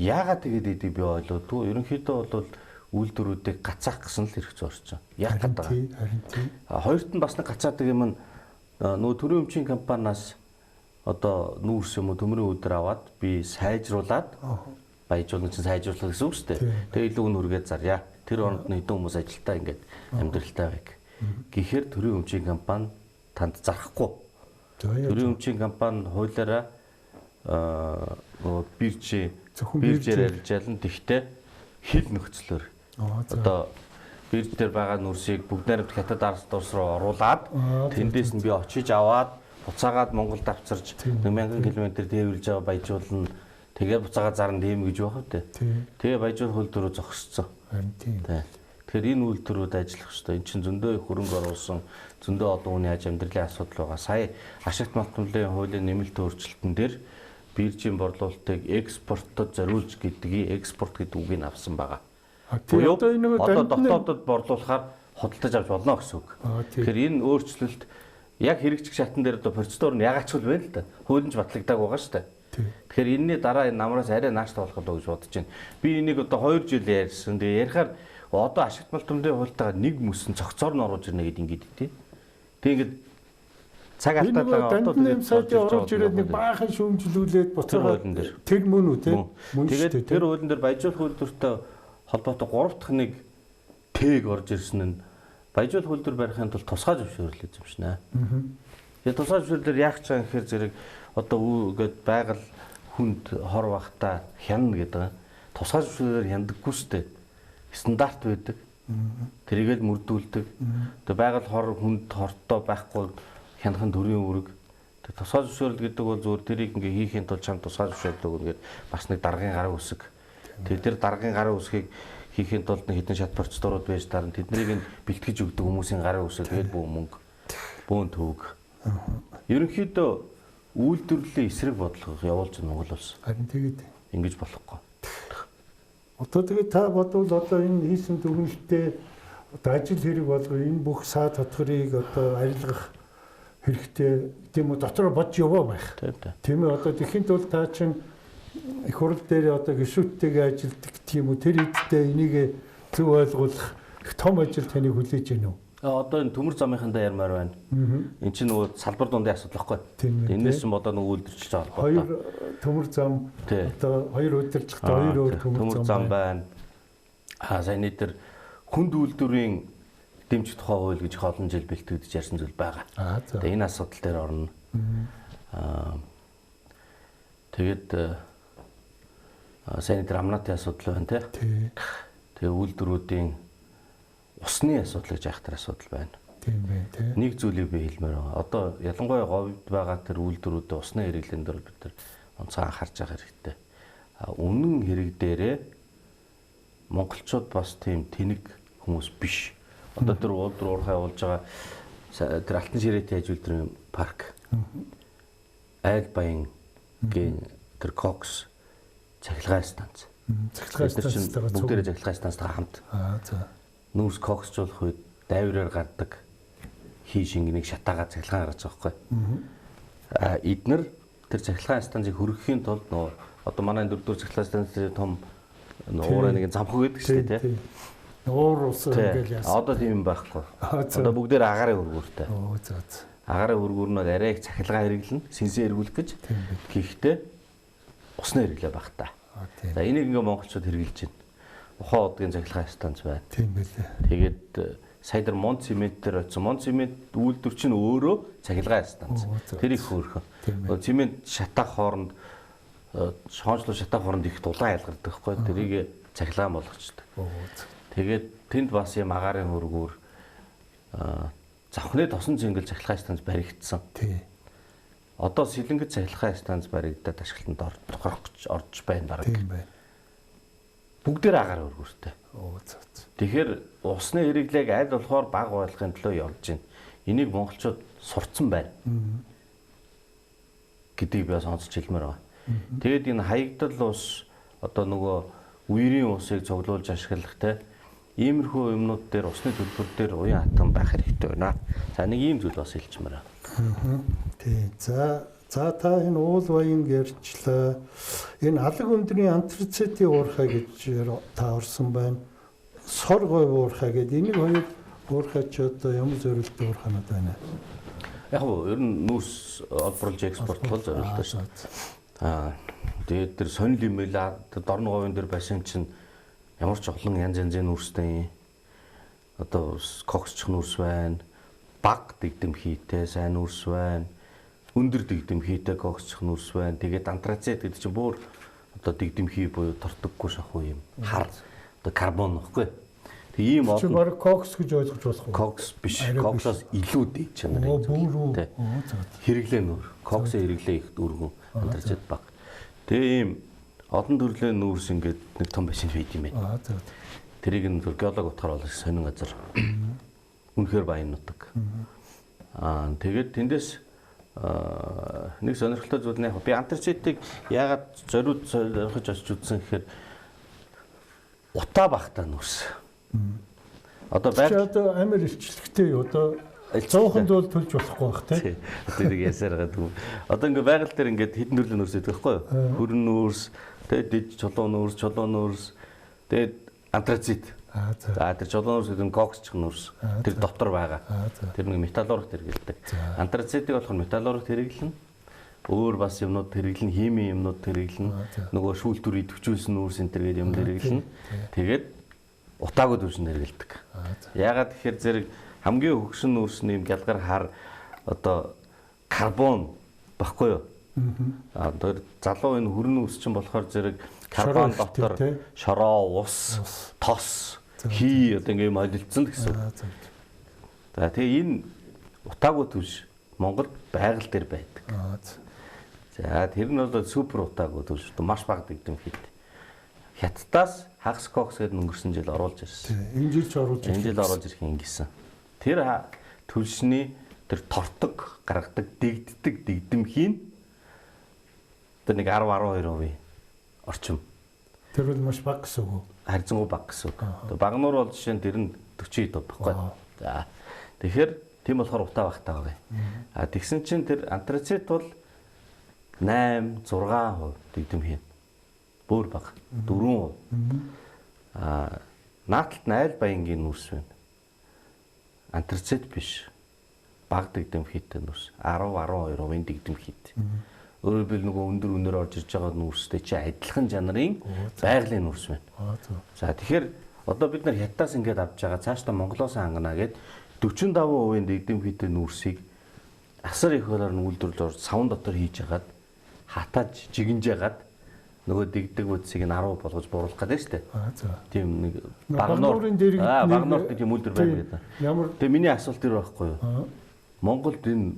яагаад тэгээд идэв би ойлгодгүй. Ерөнхийдөө бол үйлдвэрүүдийг гацаах гэсэн л хэрэг зорж байгаа. Яг гэдэг. Харин тийм. Хоёрт нь бас нэг гацаадаг юм нь нөгөө төрийн өмчийн компаниас одоо нүүрс юм уу төмрийн өдөр аваад би сайжруулад баяжуулна чинь сайжруулах гэсэн үг шүү дээ. Тэгээ илүү үнэргээд зарья. Тэр оронд нь хэдэн хүмүүс ажилтаа ингээд амьдралтай байг. Гэхдээ төрийн өмчийн компани танд зарахгүй. Төрийн өмчийн компани хуулиараа биржээр арилжаална. Тэгтээ хил нөхцлөөр одоо бирж дээр байгаа нүрсийг бүгд найрамд хятад ард улс руу оруулаад тэндээс нь би очиж аваад буцаагаад Монголд авчирч 1000 км дээвэрлж байгаа баяжуулна. Тэгээ буцаагаад зарна тийм гэж байх үү? Тэгээ баяжуулах үйлдвэрүүд зогсцсон. Тийм. Тэгэхээр энэ үйлдвэрүүд ажиллах ёстой. Энд чинь зөндөө их хөрөнгө оруулсан, зөндөө олон хүний аж амьдралын асуудал байгаа. Сая ашигт малтмлын хуулийн нэмэлт өөрчлөлтөн дээр биржийн борлуулалтыг экспортод зориулж гэдгийг экспорт гэдэг үгийг авсан байгаа. Буюу одоо дотоодод борлуулахаар худалдаж авч болно гэсэн үг. Тэгэхээр энэ өөрчлөлт яг хэрэгжих шатн дээр одоо процедур нь ягаачгүй байна л да. Хуулинч батлагдаг байгаа шүү дээ. Тэгэхээр энэний дараа энэ намраас арай нааштай болох болоо гэж бодож байна. Би энийг одоо 2 жил ярьсан. Тэгээ ярихаар одоо ашигт малтмлын хуультайгаа нэг мөсөн цогцоор нь оруулж ирнэ гэдэг ингээд тий. Тэг ингээд цаг алдаад одоо тэгээд сайдын оруулж ирээд нэг баахан шүүмжлүүлээд буцаагаад тэр мөн үү те? Мөн шүү дээ. Тэр хуулийн дээр баяжуулах үйлдвэртэй холбоотой 3 дахь нэг тэг орж ирсэн нь баяжуулах үйлдвэр барихын тулд тусгай зөвшөөрөл эзэмшнэ. Тэгээд тусгай зөвшөөрлөөр яах гэж байгаа гэхээр зэрэг одоо гээд байгаль хүнд хор багтаа хянана гэдэг. Тусгай зөвшөөрлөөр яндаггүй штэ. Стандарт байдаг. Тэрийгэл мөрдүүлдэг. Тэгээд байгаль хор хүнд хортой байхгүй хянахын төрийн үүрэг. Тэгээд тусгай зөвшөөрөл гэдэг бол зөвхөн тэрийг ингээ хийхин тулд чам тусгай зөвшөөрлөг үнгээд бас нэг даргын гараа үсэг. Тэгээд тэр даргын гараа үсгийг хийхин тулд нэг хэдэн шат процедурууд байж таарна. Тэднийг бэлтгэж өгдөг хүмүүсийн гараа үсэг тэгээд бүү мөнгө, бөөн төвөг. Ерөнхийдөө үйлдвэрлэлийн эсрэг бодлого явуулж байгаа Монгол улс. Харин тэгээд ингэж болохгүй. Одоо тэгээд та бодвол одоо энэ хийсэн дүгнэлтээ одоо ажил хэрэг болгоо энэ бүх саа татварыг одоо арилгах хэрэгтэй тийм үү дотроо бодж яваа байх. Тийм үү одоо тэхийн тулд та чинь их хурл дээр одоо гишүүдтэйгээ ажилтдаг тийм үү тэр хэдтэй энийг зөв ойлгуулах их том ажил таныг хүлээж байна уу? Одоо энэ төмөр замынхандаа ярмаар байна. Энд чинь нөгөө салбар дундын асуудал байхгүй. Энээс чинь одоо нөгөө үйлдвэрчилж байгаа холбоотой. Хоёр төмөр зам одоо хоёр удирдлагатай хоёр өөр төмөр зам байна. Сайн нийтэр хүнд үйлдвэрийн дэмжих тухай хууль гэж олон жил бэлтгэж ярьсан зүйл байгаа. Тэгээ энэ асуудал дээр орно. Тэгээд сайн нийтэр амнатын асуудал байна тий. Тэгээ үйлдвэрүүдийн усны асуудал гэж айхтар асуудал байна. Тийм байна тий. Нэг зүйлийг би хэлмээр байгаа. Одоо ялангуяа говьд байгаа тэр үйлдвэрүүдэд усны хэрэглэн дээр бид нар онцгой анхаарч байгаа хэрэгтэй. Үнэн хэрэг дээрээ монголчууд бас тийм тэнэг хүмүүс биш. Одоо тэр уулдвар уурхай явуулж байгаа тэр Алтан ширээтэй аж үйлдвэрийн парк. Айл баян гэн тэр Кокс цахилгаан станц. Цахилгаан станц бүгдээрээ цахилгаан станцтай хамт. За. Нүүрс коксжуулах үед дайвраар гардаг хий шингэнийг шатаагаа цахилгаан гаргаж байгаа байхгүй. Эднэр тэр цахилгаан станцыг хөргөхийн тулд нөө одоо манай 4-р цахилгаан станцын том уураа нэг замхаг гэдэг шүү дээ тий. Уур ус ингээл яасан. Одоо тийм юм байхгүй. Одоо бүгдээр агарын хөргөөртэй. Агарын хөргөөр нь арай их цахилгаан хэрэглэн сэнсээ эргүүлэх гэж. Гэхдээ усны хэрэглээ баг та. За энийг ингээ монголчууд хэрэгжилж байна. Ухаан удгийн цахилгаан станц байна. Тийм байлээ. Тэгээд сая дээр Мон цемент дээр очсон. Мон цемент үйлдвэр чинь өөрөө цахилгаан станц. Тэр их хөөрхөн. Цемент шатаах хооронд шоончлуу шатаах хооронд их дулаан ялгардаг байхгүй. Тэрийг цахилгаан болгочдөг. Тэгээд тэнд бас юм агарын хөргөөр завхны тосон цэнгэл цахилгаан станц баригдсан. Тий. Одоо Сэлэнгэд цахилгаан станц баригдаад ашиглалтанд орж байна дараа. Тийм байна. Бүгдээр агаар хөргөөртэй. Тэгэхээр усны хэрэглээг аль болохоор бага байлгахын төлөө явж байна. Энийг монголчууд сурцсан байна. Гэдгийг би сонсож хэлмээр байгаа. Тэгээд энэ хаягдал ус одоо нөгөө үерийн усыг цуглуулж ашиглах те иймэрхүү юмнууд дээр усны төлбөр дээр уян хатан байх хэрэгтэй байна. За нэг ийм зүйл бас хэлчихмээр байна. Тийм. За та энэ уул баян ярьчлаа. Энэ алаг өндрийн антрацитын уурхай гэж та орсон байна. Сор говь уурхай гэдэг энийг хоёр уурхай ч одоо ямар зорилттой уурхайнууд байна. Яг нь ер нь нүүрс олборлж экспортлол зорилттой шүү. Тэгээд тэр сонир имэйл дорн говийн дээр байсан чинь ямар ч олон янз янзын нүүрстэй. Одоо коксч нүүрс байна. Баг дэгдэмхийтэй сайн нүүрс байна. Өндөр дэгдэмхийтэй коксч нүүрс байна. Тэгээд антрацит гэдэг чинь бүр одоо дэгдэмхий буюу тортоггүй шахуу юм. Хар одоо карбон нөхгүй. Тэг ийм олон. Чи баг кокс гэж ойлгож болох уу? Кокс биш. Коксоос илүү дээд чанар. Хэрэглээ нүүр. Коксын хэрэглээ их өргөн антрацит баг. Тэгээ ийм олон төрлийн нүүрс ингээд нэг том машин байд юм байна. Тэрийг нь геолог утгаар бол сонин газар. Үнэхээр баян нутаг. Тэгээд тэндээс нэг сонирхолтой зүйл нь яг би антрацитыг яагаад зориулж очиж үзсэн гэхээр утаа багтаа нүүрс. Одоо амар илчлэгтэй юу одоо 100хан зүйл төлж болохгүй бах тий. Тэрийг ясаар гадаг. Одоо ингээ байгаль дээр ингээд хэдэн төрлийн нүүрс байдаг байхгүй юу? Хөрөн нүүрс, тэгээд чулуун нүүрс, тэгээд антрацит. За тэр жолооны нүүрс гэдэг нь коксчих нүүрс. Тэр дотор байгаа. Тэр нэг металлургт хэрэгэлдэг. Антрацитыг болохоор металлургт хэрэглэнэ. Өөр бас юмнууд хэрэглэн, химийн юмнууд хэрэглэн, нөгөө шүүлтүрийг төвчүүлсэн нүүрс энэ төр гэдэг юм хэрэглэн. Тэгээд утаагүй төвшөнд хэрэглэдэг. Яагаад тэгэхээр зэрэг хамгийн хөгшин нүүрсний юм гялгар хар одоо карбон баггүй юу? Тэр залуу энэ хүрэн нүүрс чинь болохоор зэрэг карбон дотор шороо, ус, тос, хий одоо ингээм олилцсон гэсэн. За тэгээ энэ утаагүй төвш Монголд байгаль дээр байдаг. За тэр нь бол супер утаагүй төвш маш бага дэгдэм хит. Хятадаас хагас кокс гэдэг өнгөрсөн жил оруулж ирсэн. Энэ жил ч оруулж ирсэн. Энэ жил оруулж ирэх юм гисэн. Тэр төлшний тэр тортог гаргадаг дэгдэмхийн тэр нэг 10-12% орчим. Тэр бол маш бага гэсэн үг. Харьцангуй бага гэсэн үг. Багнуур бол жишээ нь тэр нь 40 байхгүй. За тэгэхээр тийм болохоор утаа багтаа байгаа. Тэгсэн чинь тэр антрацит бол 8-6% дэгдэмхийн. Бүр бага. 4%. Нааталт нь айл баянгийн нүүрс байна. Антрацит биш. Бага дэгдэмхийтэй нүүрс. 10-12% дэгдэмхийтэй. Өөрөөр хэлбэл нөгөө өндөр орж ирж байгаа нүүрстэй чи адилхан жанрын байгалийн нүүрс байна. За тэгэхээр одоо бид нар хятадаас ингээд авч байгаа цаашдаа Монголоос хангана гэд 45% дэгдэмхийтэй нүүрсийг асар их болоор нь үйлдвэрлэж орж савн дотор хийж хагаад хатааж жигэнж ягаад нөгөө дэгдэг үдсийг нь 10 болгож бууруулах гэдэг шүү дээ. Тийм нэг багнуурын дэрэг багнуурт тийм үйлдвэр байна гэдэг. Тэгээ миний асуулт тэр байхгүй юу? Монголд энэ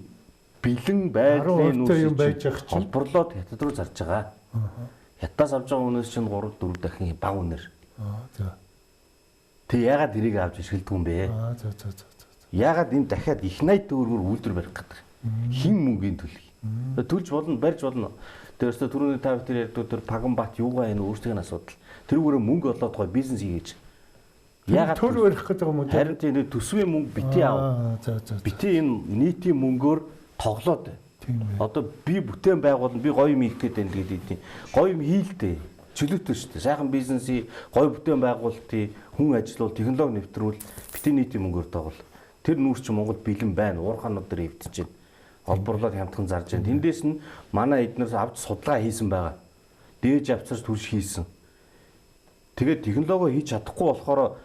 бэлэн байдлын нүүрс холборлоод хятад руу зарж байгаа. Хятадаас авч байгаа үнээс чинь 3-4 дахин бага үнээр. Тэг яагаад эрийг авч ашигладаг юм бэ? Яагаад энэ дахиад их 80 төгрөгөөр үйлдвэр барих гэдэг. Хин мөнгөний төлөй. Төлж болно, барьж болно. Тэрээс түрүүний та бүхэн ярьдаг тэр Пагамбат юугаа энэ өөрсдийн асуудал. Тэрүүгээр мөнгө олоод гой бизнес хийж. Яагаад төр барих гэдэг юм уу? Харин тийм төсвийн мөнгө бити аав. Бити энэ нийтийн мөнгөөр тоглоод. Одоо би бүтээн байгуулна, би гоё юм хийх гээд байна гэдэг. Гоё юм хийлдэ. Чөлөөтэй шүү дээ. Сайхан бизнесийн гоё бүтээн байгуулалтын хүн ажилуул, технологи нэвтрүүл бити нийтийн мөнгөөр тоглол. Тэр нүүрс чи Монгол бэлэн байна. Уурхаанууд дээр эвдэж байна. Олборлоод хямдхан зарж байна. Тэндээс нь манай эднээс авч судалгаа хийсэн байгаа. Дээж авцарч түрш хийсэн. Тэгээд технологи хийж чадахгүй болохоор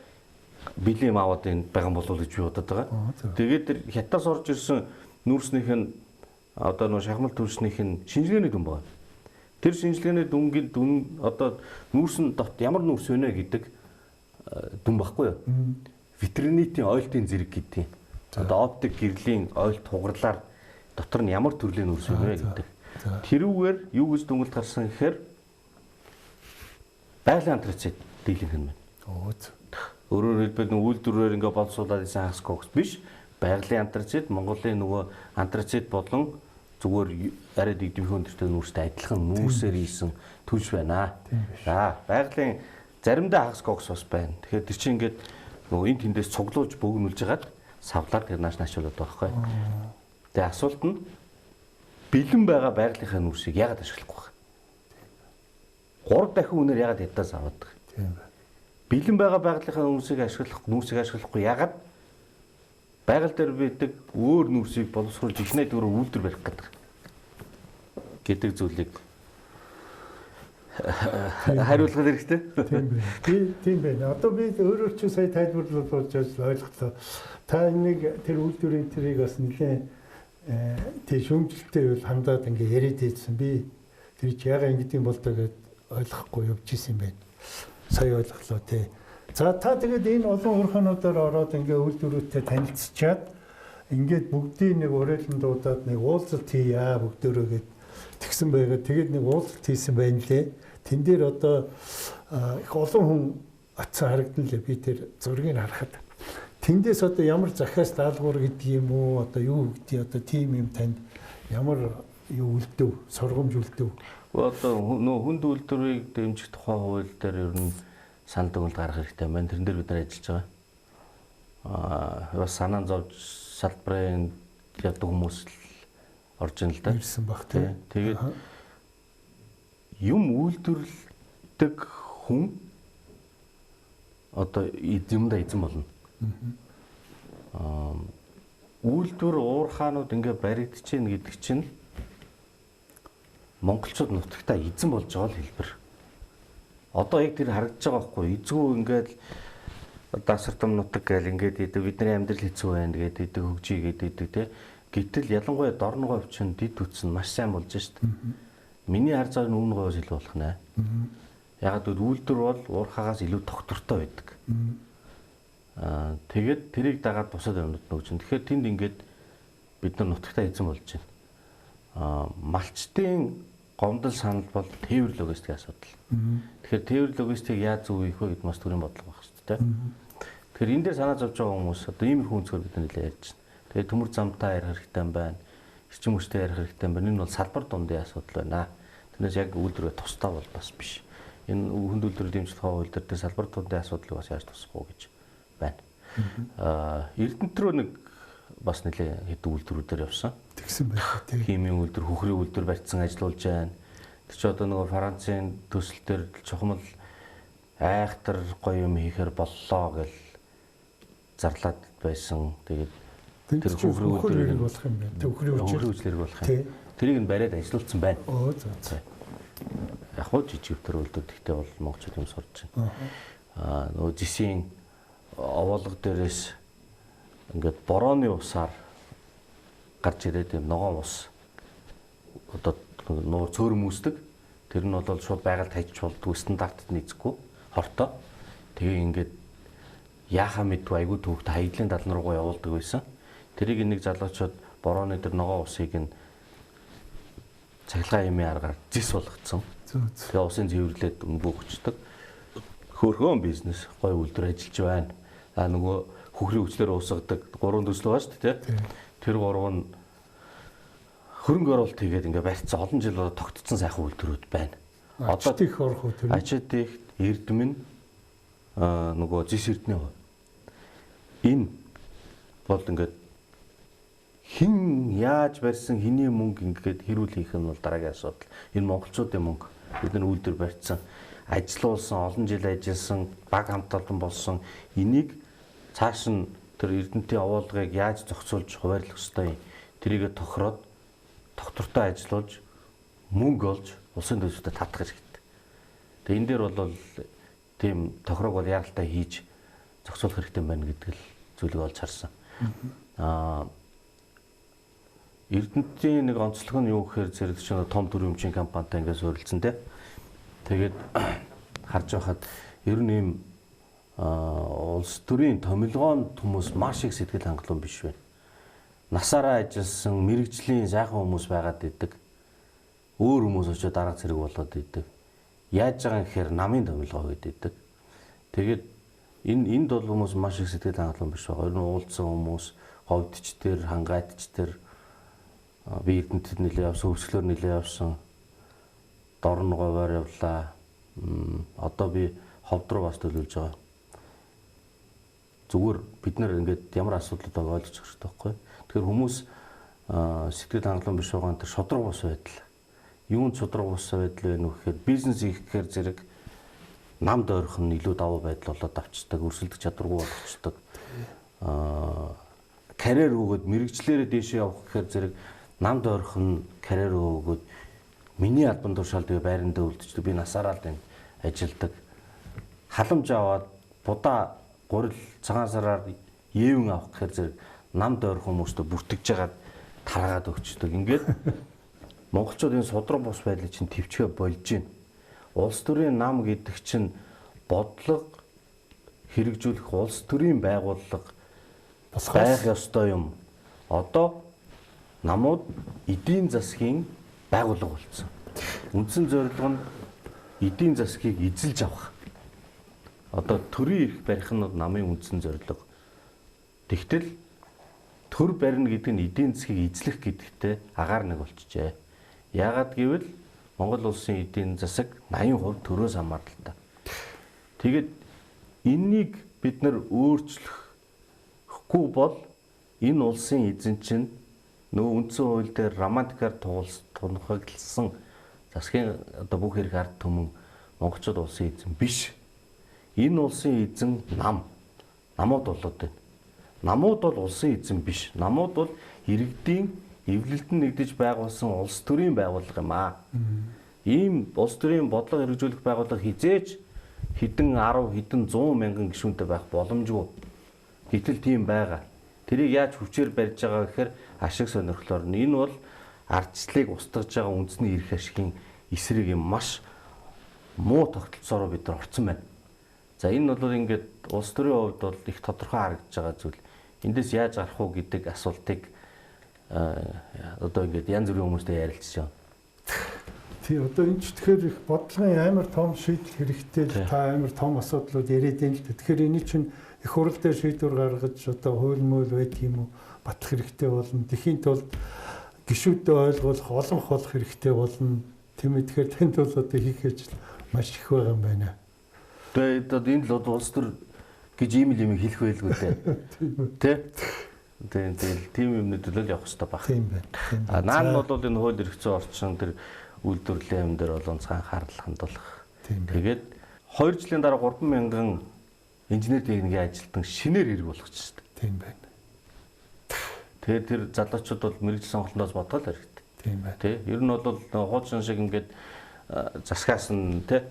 бэлэн юм аваад энэ байгаа болов уу гэж би бодод байгаа. Тэгээд тэр хятадаас орж ирсэн нүүрснийх нь одоо нөө шахмал төрснийх нь шинжилгээний дүн байна. Тэр шинжилгээний дүнгийн дүн одоо нүүрсэн дот ямар нүүрс вэ гэдэг дүн баггүй юу? Витринитийн ойлтын зэрэг гэдэг. Одоо оптик гэрлийн ойлт хугарлаар дотор нь ямар төрлийн нүүрс вэ гэдэг. Тэрүүгээр юу гэж дүнэлт гарсан гэхээр байгалийн антрацит дийлэнх юм байна. Өөрөөр хэлбэл үйлдвэрээр ингээ боловсруулаад исэн хагас кокс биш. Байгалийн антрацит, Монголын нөгөө антрацит болон зүгээр арай дэгдэмхэн өндөртэй нүүрстэй адилхан нүүрсээр ийсэн төлж байна. За, байгалийн заримдаа хагас кокс бас байна. Тэгэхээр тэр чинь ингээд нөгөө энэ тэндээс цуглуулж бөөгнүүлж хагаад савлаар тэр нааш наашуулдаг байхгүй. Тэгээ асуулт нь бэлэн байгаа байгалийнхаа нүүрсийг яагаад ашиглахгүй вэ? 3 дахин үнээр яагаад хятадаас аваад байгаа? Тийм байна. Бэлэн байгаа байгалийнхаа нүүрсийг ашиглахгүй яагаад байгаль дээр байдаг өөр нүүрсийг боловсруулж их найд өөрөөр үйлдвэр барих гэдэг зүйлийг хариулах хэрэгтэй. Тийм байна. Одоо би өөрөөр чи сая тайлбарлаж ойлголоо. Та нэг тэр үйлдвэрийн тэрийг бас нэлээд тий шүүмжлэлтэй бол хандаад ингээ яриад ийдсэн. Би тэр чи яга ингэдэм болдоо гэд ойлгохгүй явж исэн юм байна. Сая ойлголоо тий. За та тэгээд энэ олон уурхаануудаар ороод ингээ үйлдвэрүүтэй танилцчаад ингээд бүгдийн нэг уриалан дуудаад нэг уулзалт хийя бүгдөө гэд тэгсэн байгаа. Тэгээд нэг уулзалт хийсэн байна лээ. Тэн дээр одоо их олон хүн атсан харагдан лээ. Би тэр зургийг харахад тэндээс одоо ямар захиас даалгавар гэдэг юм уу одоо юу гэдэг одоо тим юм танд ямар юу үлдэв сургамж үлдэв. Одоо нөө хүнд үйлдвэрийг дэмжих тухай хууль дээр ер нь санал дүгнэлт гаргах хэрэгтэй байна. Тэрэн дээр бид нар ажиллаж байгаа. Бас санаан зовж салбарын яддаг хүмүүс орж ийн л да. Ирсэн баг тийм. Тэгээд юм үйлдвэрлэдэг хүн одоо юмдаа эзэн болно. Үйлдвэр уурхаанууд ингээ баригдчихээн гэдэг чинь монголчууд нутагтаа эзэн болж байгаа л хэлбэр. Одоо яг тэр харагдаж байгаа байхгүй эзгүй ингээд дасартам нутаг гэл ингээд идэг бидний амьдрал хэцүү байна гэдэг идэг хөгжий гэдэг те. Гэтэл ялангуяа дорногоо өвчин дид үтс нь маш сайн болж шít. Миний хар цаар үүн гоос илүү болох нэ. Ягаад гэвэл үйлдвэр бол уурхаагаас илүү тогтвортой байдаг. Тэгээд тэрийг дагаад бусад юмнууд нөгжин. Тэгэхээр тэнд ингээд бид нар нутагтаа эзэн болж байна. Малчтын гомдол санал бол тээвэр логистикийн асуудал. Тэгэхээр тээвэр логистик яаж зөв хийх вэ гэдэг маш түрийн бодлого байна шүү дээ. Тэгэхээр энэ дээр санаа зовж байгаа хүмүүс одоо иймэрхүү өнцгөр бид нэлээд ярьж байна. Тэгээд төмөр замтаа ярих хэрэгтэй юм байна. Эрчим хүчтэй ярих хэрэгтэй юм байна. Энэ бол салбар дундын асуудал байна. Тэрнээс яг үйлдвэрээ тусдаа бол бас биш. Энэ хүнд үйлдвэр дэмжлэх хууль дээр салбар дундын асуудлыг бас яаж тусах вэ гэж байна. Эрдэнэт рүү нэг бас нэлээд хэд үйлдвэрүүдээр явсан. Тэгсэн байх тийм. Химийн үйлдвэр, хүхрийн үйлдвэр барьсан ажиллаулж байна. Тэр чи одоо нөгөө Францын төсөл төр чухал айхтар гоё юм хийхээр боллоо гэл зарлаад байсан. Тэгээд тэр хүхрийн үйлдвэрийг болох юм байна. Хүхрийн үйлдвэрийг болох юм. Тэрийг нь бариад ажиллуулсан байна. Оо за. Яг хоо жижиг төр үйлдвэр гэхдээ бол монголчууд юм сурч байна. Нөгөө жисийн овоолго дээрээс ингээд борооны усаар гарч ирээд юм ногоон ус одоо нуур цөөрөм үүсдэг. Тэр нь бол шууд байгальд хайж болдгоо стандартад нийцэхгүй хортой. Тэгээ ингээд яахаа мэдгүй айгүй төвхт хаядлын далн руугаа явуулдаг байсан. Тэрийг нэг залуучууд борооны дээр ногоон усыг нь цахилгаан юмын аргаар зис болгоцсон. Тэгээ усын цэвэрлээд бөөгчдөг. Хөөрхөн бизнес гой үйлдвэр ажиллаж байна. Нөгөө хүхрийн хүчлээр уусгадаг 3 төсөл байгаа шүү дээ. Тэр 3 нь хөрөнгө оруулалт хийгээд ингээ барьцсан олон жил тогтцсон сайхан үйлдвэрүүд байна. Одоо их орох үү тэр. Ачаад их эрдэм нь нөгөө зис эрдний хувь. Энэ бол ингээд хин яаж барьсан хэний мөнгө ингээд хэрүүл хийх нь бол дараагийн асуудал. Энэ монголчуудын мөнгө бид нар үйлдвэр барьцсан, ажилуулсан, олон жил ажилласан, баг хамт олон болсон энийг цааш нь тэр эрдэнтийн овоолгыг яаж зохицуулж хуваарлах ёстой юм. Тэрийгэ тохироод доктортой ажиллаж мөнгө олж улсын төлөвлөлтөд татах хэрэгтэй. Тэгээ энэ дээр бол тийм тохирог бол яралтай хийж зохицуулах хэрэгтэй байна гэдэг л зүйлийг олж харсан. Эрдэнтийн нэг онцлог нь юу гэхээр зэрэг чинь том төрийн өмчийн компанитай ингээд суурилсан те. Тэгээд харж байхад ер нь ийм улс төрийн томилгоонд хүмүүс маш их сэтгэл хангалуун биш байна. Насаараа ажилласан, мэрэгжлийн сайхан хүмүүс байгаад идэг. Өөр хүмүүс очиод дарга зэрэг болоод идэг. Яаж байгаа юм гэхээр намын томилгоо гэдэг. Тэгээд энд бол хүмүүс маш их сэтгэл хангалуун биш байгаа. Ер нь уулзсан хүмүүс, говьдчдэр, хангаайтчдэр би эрдэнэтэд нэлээ явсан, өвсгөлөөр нэлээ явсан. Дорн говоор явлаа. Одоо би ховд руу бас төлөвлөж байгаа. Зүгээр бид нар ингээд ямар асуудлууд байгааг ойлгож хэрэгтэй байхгүй. Тэгэхээр хүмүүс сэтгэл хангалуун биш байгаа энэ шодрог бус байдал. Юунд шодрог бус байдал вэ нөхөөр бизнес хийх гэхээр зэрэг намд ойрхон илүү давуу байдал болоод авчдаг, өрсөлдөх чадваргүй болгочдөг. Карьер өгөөд мэрэгчлэрээ дээшээ явах гэхээр зэрэг намд ойрхон карьер өгөөд миний албан тушаал тэгээ байрандаа үлдчихдэг. Би насаараа л ажилдаг. Халамж аваад будаа гурил цагаан сараар евэн авах гэхээр зэрэг намд ойрхон хүмүүстээ бүртгэж жагаад тараагаад өгчдөг. Ингээд монголчууд энэ судраг бус байдлыг чинь төвчгөө болж байна. Улс төрийн нам гэдэг чинь бодлого хэрэгжүүлэх улс төрийн байгууллага байх ёстой юм. Одоо намууд эдийн засгийн байгууллага болсон. Үндсэн зорилго нь эдийн засгийг эзэлж авах. Одоо төрийн эрх барих нь намын үндсэн зорилго. Тэгтэл төр барина гэдэг нь эдийн засгийг эзлэх гэдэгтэй агаар нэг болчихжээ. Яагаад гэвэл Монгол улсын эдийн засаг 80% төрөөс хамааралтай. Тэгэд энэнийг бид нар өөрчлөхгүй бол энэ улсын эзэн чинь нөгөө үндсэн хууль дээр романтикаар тунхагласан засгийн одоо бүх хэрэг ард түмэн монголчууд улсын эзэн биш. Энэ улсын эзэн намууд болоод байна. Намууд бол улсын эзэн биш. Намууд бол иргэдийн эвлэлдэн нэгдэж байгуулсан улс төрийн байгууллага юм аа. Ийм улс төрийн бодлого хэрэгжүүлэх байгууллага хизээж хэдэн 10 хэдэн 100 мянган гишүүнтэй байх боломжгүй. Гэтэл тийм байгаа. Тэрийг яаж хүчээр барьж байгаа гэхээр ашиг сонирхлоор нь. Энэ бол ардчлалыг устгаж байгаа үндэсний эрх ашигын эсрэг юм, маш муу тогтолцоороо бид нар орсон байна. За энэ бол ингээд улс төрийн хувьд бол их тодорхой харагдаж байгаа зүйл. Эндээс яаж гарах уу гэдэг асуултыг одоо ингээд янз бүрийн хүмүүстэй ярилцж байна. Тий, одоо энэ ч тэгэхээр их бодлогын амар том шийдэл хэрэгтэй л та амар том асуудлууд яриад байна л да. Тэгэхээр энэ чинь их хурл дээр шийдвэр гаргаж одоо хууль мөл байдаг юм уу батлах хэрэгтэй болно. Тэхийн тулд гишүүдэд ойлгуулах, олонх болох хэрэгтэй болно. Тийм ээ, тэгэхээр танд бол одоо хийх ажил маш их байгаа юм байна. Тэгээд энэ л улс төр гэж ийм юм хэлэх байлгүй дээ. Тэ? Тэгээд тийм юмны төлөө явах хэрэгтэй баг. Тийм байна. Наа нь бол энэ хууль эрх зүйн орчин тэр үйлдвэрлэлийн юм дээр бол онцгой анхаарал хандуулах. Тэгээд 2 жилийн дараа 3,000 инженер техникийн ажилтан шинээр хэрэг болгочихсон. Тийм байна. Тэгээд тэр залуучууд бол мэрэгжил сонголтоос бодгол хэрэгтэй. Тийм байна. Тэ? Ер нь бол хуучин шиг ингээд засгаас нь тэ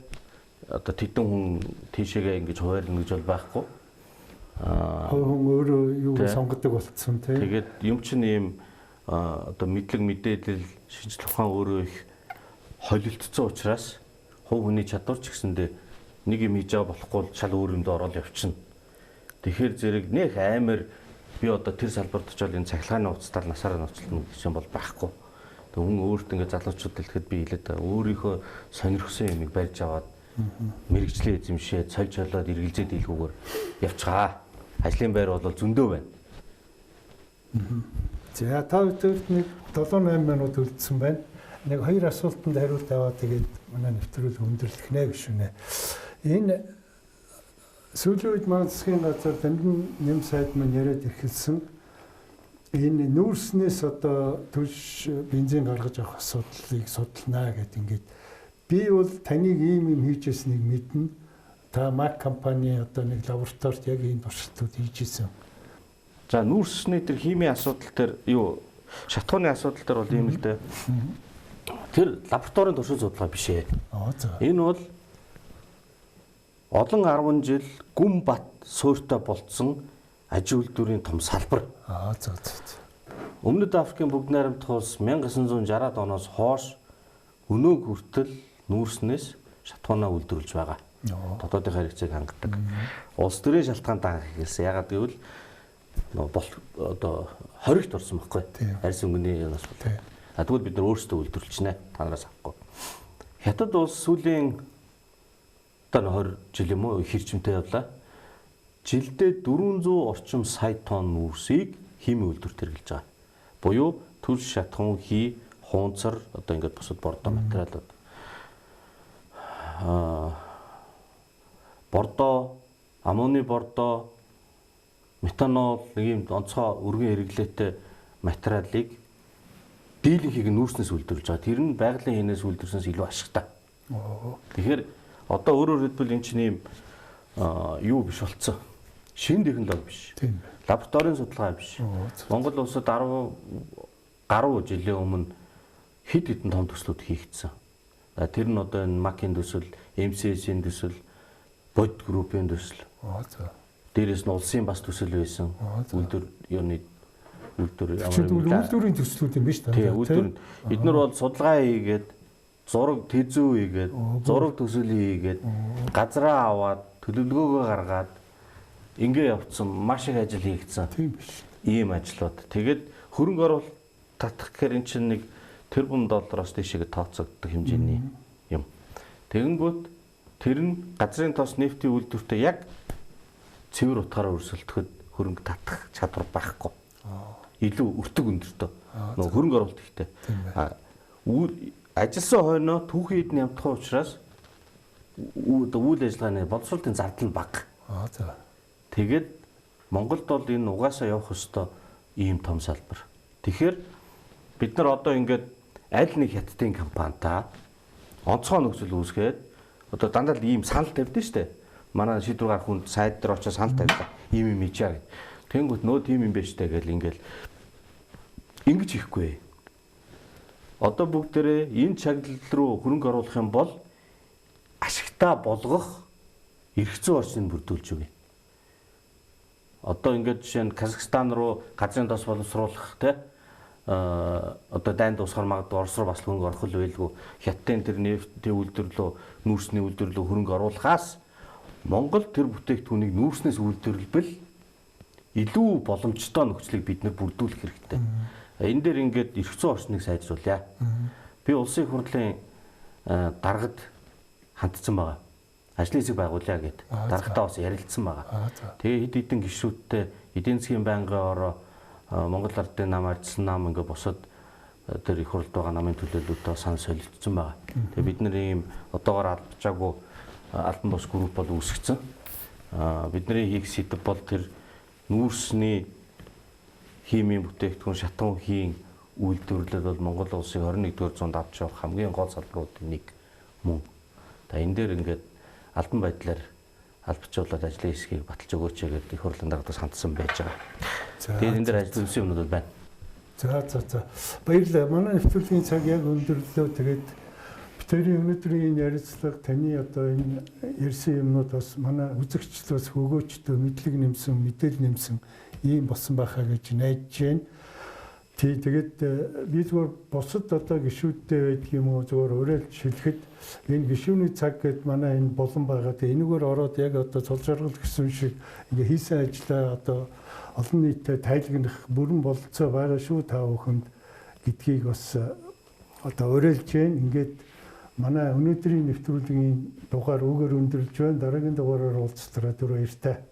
одоо тэдэн хүн тийшээгээ ингэж хуваарлна гэж бол байхгүй. Хүн өөрөө юу сонгодог болцсон тий. Тэгээд юм чинь ийм одоо мэдлэг мэдээлэл шинжлэх ухаан өөрөө их холилдсон учраас хувь хүний чадвар ч гэсэндээ нэг юм хийж байгаа болохгүй шал өөр юмд ороод явчихна. Тэгэхээр зэрэг нэх амар би одоо тэр салбарт очиод энэ цахилгааны уцтаар насаараа ноцлно гэж юм бол байхгүй. Тэг хүн өөрт ингээд залуучууд дэлгэхэд би хэлээд байгаа. Өөрийнхөө сонирхсан юмыг барьж аваад мэрэгчлээ эзэмшээд сольж болоод эргэлзээ дийлгүүгээр явчихаа. Ажлын байр бол зөндөө байна. За та бүдэрт нэг 7-8 минут үлдсэн байна. Нэг 2 асуултанд хариулт аваад тэгээд манай нэвтрүүл өндөрлөх нэ гэж шүнэ. Энэ сүүлийн үед манай засгийн газар дамжин нэм сайд маань яриад ирхэлсэн энэ нүүрснээс одоо түлш бензин гаргаж авах асуудлыг судалнаа гэдэг ингээд би бол таныг ийм юм хийж ирснийг мэднэ. Та Mac компани одоо нэг лабораторид яг энэ туршилтууд хийж ирсэн. За нүүрсний тэр химийн асуудал дээр юу шатхууны асуудал дээр бол ийм л дээ. Тэр лабораторийн туршил судалгаа биш ээ. За. Энэ бол олон 10 жил гүн бат суурьтай болцсон аж үйлдвэрийн том салбар. За. Өмнөд Африкийн бүгд найрамдах улс 1960-аад оноос хойш өнөөг хүртэл нүүрснээс шатхуунаа үйлдвэрлэж байгаа. Дотоодын хэрэгцээг хангадаг. Улс төрийн шалтгаанд анхагласан. Ягаад гэвэл одоо хоригт орсон байхгүй. Арьс өнгөний юм асуудал. Тэгвэл бид нар өөрсдөө үйлдвэрлэж танараас авахгүй. Хятад улс сүүлийн одоо 20 жил юм уу хэрчмтэй явлаа. Жилдээ 400 орчим сая тонн нүүрсийг химийн үйлдвэрт хэрэглэж байгаа. Буюу түлш шатхуун, хий, хуунцар одоо ингээд бусад бордоо материалууд. Бордоо, аммоны бордоо, метанол нэг юм онцгой өргөн хэрэглээтэй материалыг дийлэнхийг нүүрснээс үйлдвэрлэж байгаа. Тэр нь байгалийн хийнээс үйлдвэрснээс илүү ашигтай. Тэгэхээр одоо өөрөөр хэлбэл энэ чинь юм юу биш болцсон. Шинэ технологи биш. Лабораторийн судалгаа биш. Монгол улсад 10 гаруй жилийн өмнө хэд хэдэн том төслүүд хийгдсэн. Тэр нь одоо энэ Mac-ийн төсөл, MCS-ийн төсөл, Bot Group-ийн төсөл. Дээрээс нь улсын бас төсөл байсан. Үйлдвэрийн төслүүд юм биш үү? Тийм, үйлдвэр. Эднэр бол судалгаа хийгээд, зураг тэзүү хийгээд, зураг төсөл хийгээд, газраа аваад, төлөвлөгөөгөө гаргаад ингээ явцсан маш их ажил хийгдсэн. Тийм биш. Ийм ажлууд. Тэгээд хөрөнгө оруулалт татах гэхээр эн чинь нэг тэрбум доллароос дээшээ тооцогддог хэмжээний юм. Тэгэнгүүт тэр нь газрын тоос нефтийн үйлдвэртээ яг цэвэр утгаараа өрсөлдөхөд хөрөнгө татах чадвар байхгүй. Илүү өртөг өндөртөө. Нөгөө хөрөнгө оруулалт ихтэй. Ажилласан хойноо түүхийд нь ямтах учраас үйл ажиллагааны боловсролтын зардал нь бага. Тэгээд Монголд бол энэ угаасаа явах ёстой ийм том салбар. Тэгэхээр бид нар одоо ингээд аль нэг хятадын компанитай онцгой нөхцөл үүсгээд одоо дандаа ийм санал тавьдсан шүү дээ. манай шийдвэр гарах хүнд сайд дээр очиж санал тавьлаа. Ийм юм хийчээ гэд. Тэнгүүт нөө тийм юм байж таа гэл ингээл ингэж хийхгүй. Одоо бүгдээрээ энэ чаглал руу хөрөнгө оруулах юм бол ашигтаа болгох эрх зүйн орчныг бүрдүүлж өгье. Одоо ингээд жишээ нь Казахстан руу газрын тос боловсруулах те одоо дайнд усгаар магадгүй Орос руу бас хөрөнгө оруулах байлгүй. Хятадын тэр нефтийн үйлдвэрлэлөө нүүрсний үйлдвэрлэлөө хөрөнгө оруулахаас Монгол тэр бүтээгдэхүүнийг нүүрснээс үйлдвэрлэбэл илүү боломжтой нөхцөлийг бид нэр бүрдүүлэх хэрэгтэй. Энэ дээр ингээд эрх зүйн орчныг сайжруулъя. Би улсын хурлын даргад хандсан байгаа. Ажлын хэсэг байгуулъя гэд даргатаа бас ярилцсан байгаа. Тэгээ хэд хэдэн гишүүдтэй эдийн засгийн байнгын ороо Монгол Ардын нам ажилласан нам ингээд босод тэр их хурлд байгаа намын төлөөлөлтөд сан солилцсон байгаа. Тэгээ бид нэр ийм одоогоор албачаагүй альбан бус групп бол үүсгэсэн. Бидний хийх сэдв бол тэр нүүрсний химийн бүтээгдэхүүн шатан үхийн үйлдвэрлэл бол Монгол улсыг 21-р зуунд авч явах хамгийн гол салбаруудын нэг мөн. Энэ дээр ингээд албан байдлаар албачуулаад ажлын хэсгийг баталж өгөөч гэдэг их хурлын даргаас хандсан байж байгаа. Тэгээд энэ дээр ажилласан юмнууд байна. За. Баярлалаа. Манай нэвтрүүлгийн цаг яг өндөрлөө. Тэгээд бидний өнөөдрийн ярилцлага таны одоо энэ ярьсан юмнууд бас манай үзэгчдээс өгөөчтэй мэдлэг нэмсэн, мэдээлэл нэмсэн ийм болсон байхаа гэж найдаж байна. Тэгээд би зүгээр бусад одоо гишүүдтэй байдаг юм уу зүгээр уриалж хэлэхэд энэ гишүүний цаг гэд манай энэ болон байгаа. Тэгээд энэгээр ороод яг одоо цол жаргал гэсэн шиг ингээ хийсэн ажлаа одоо олон нийтэд тайлагнах бүрэн бололцоо байгаа шүү та бүхэнд гэдгийг бас одоо уриалж байна. Ингээд манай өнөөдрийн нэвтрүүлгийн дугаар өгөр өндөрлж байна. Дараагийн дугаараар уулзтлаа. Түр баяртай.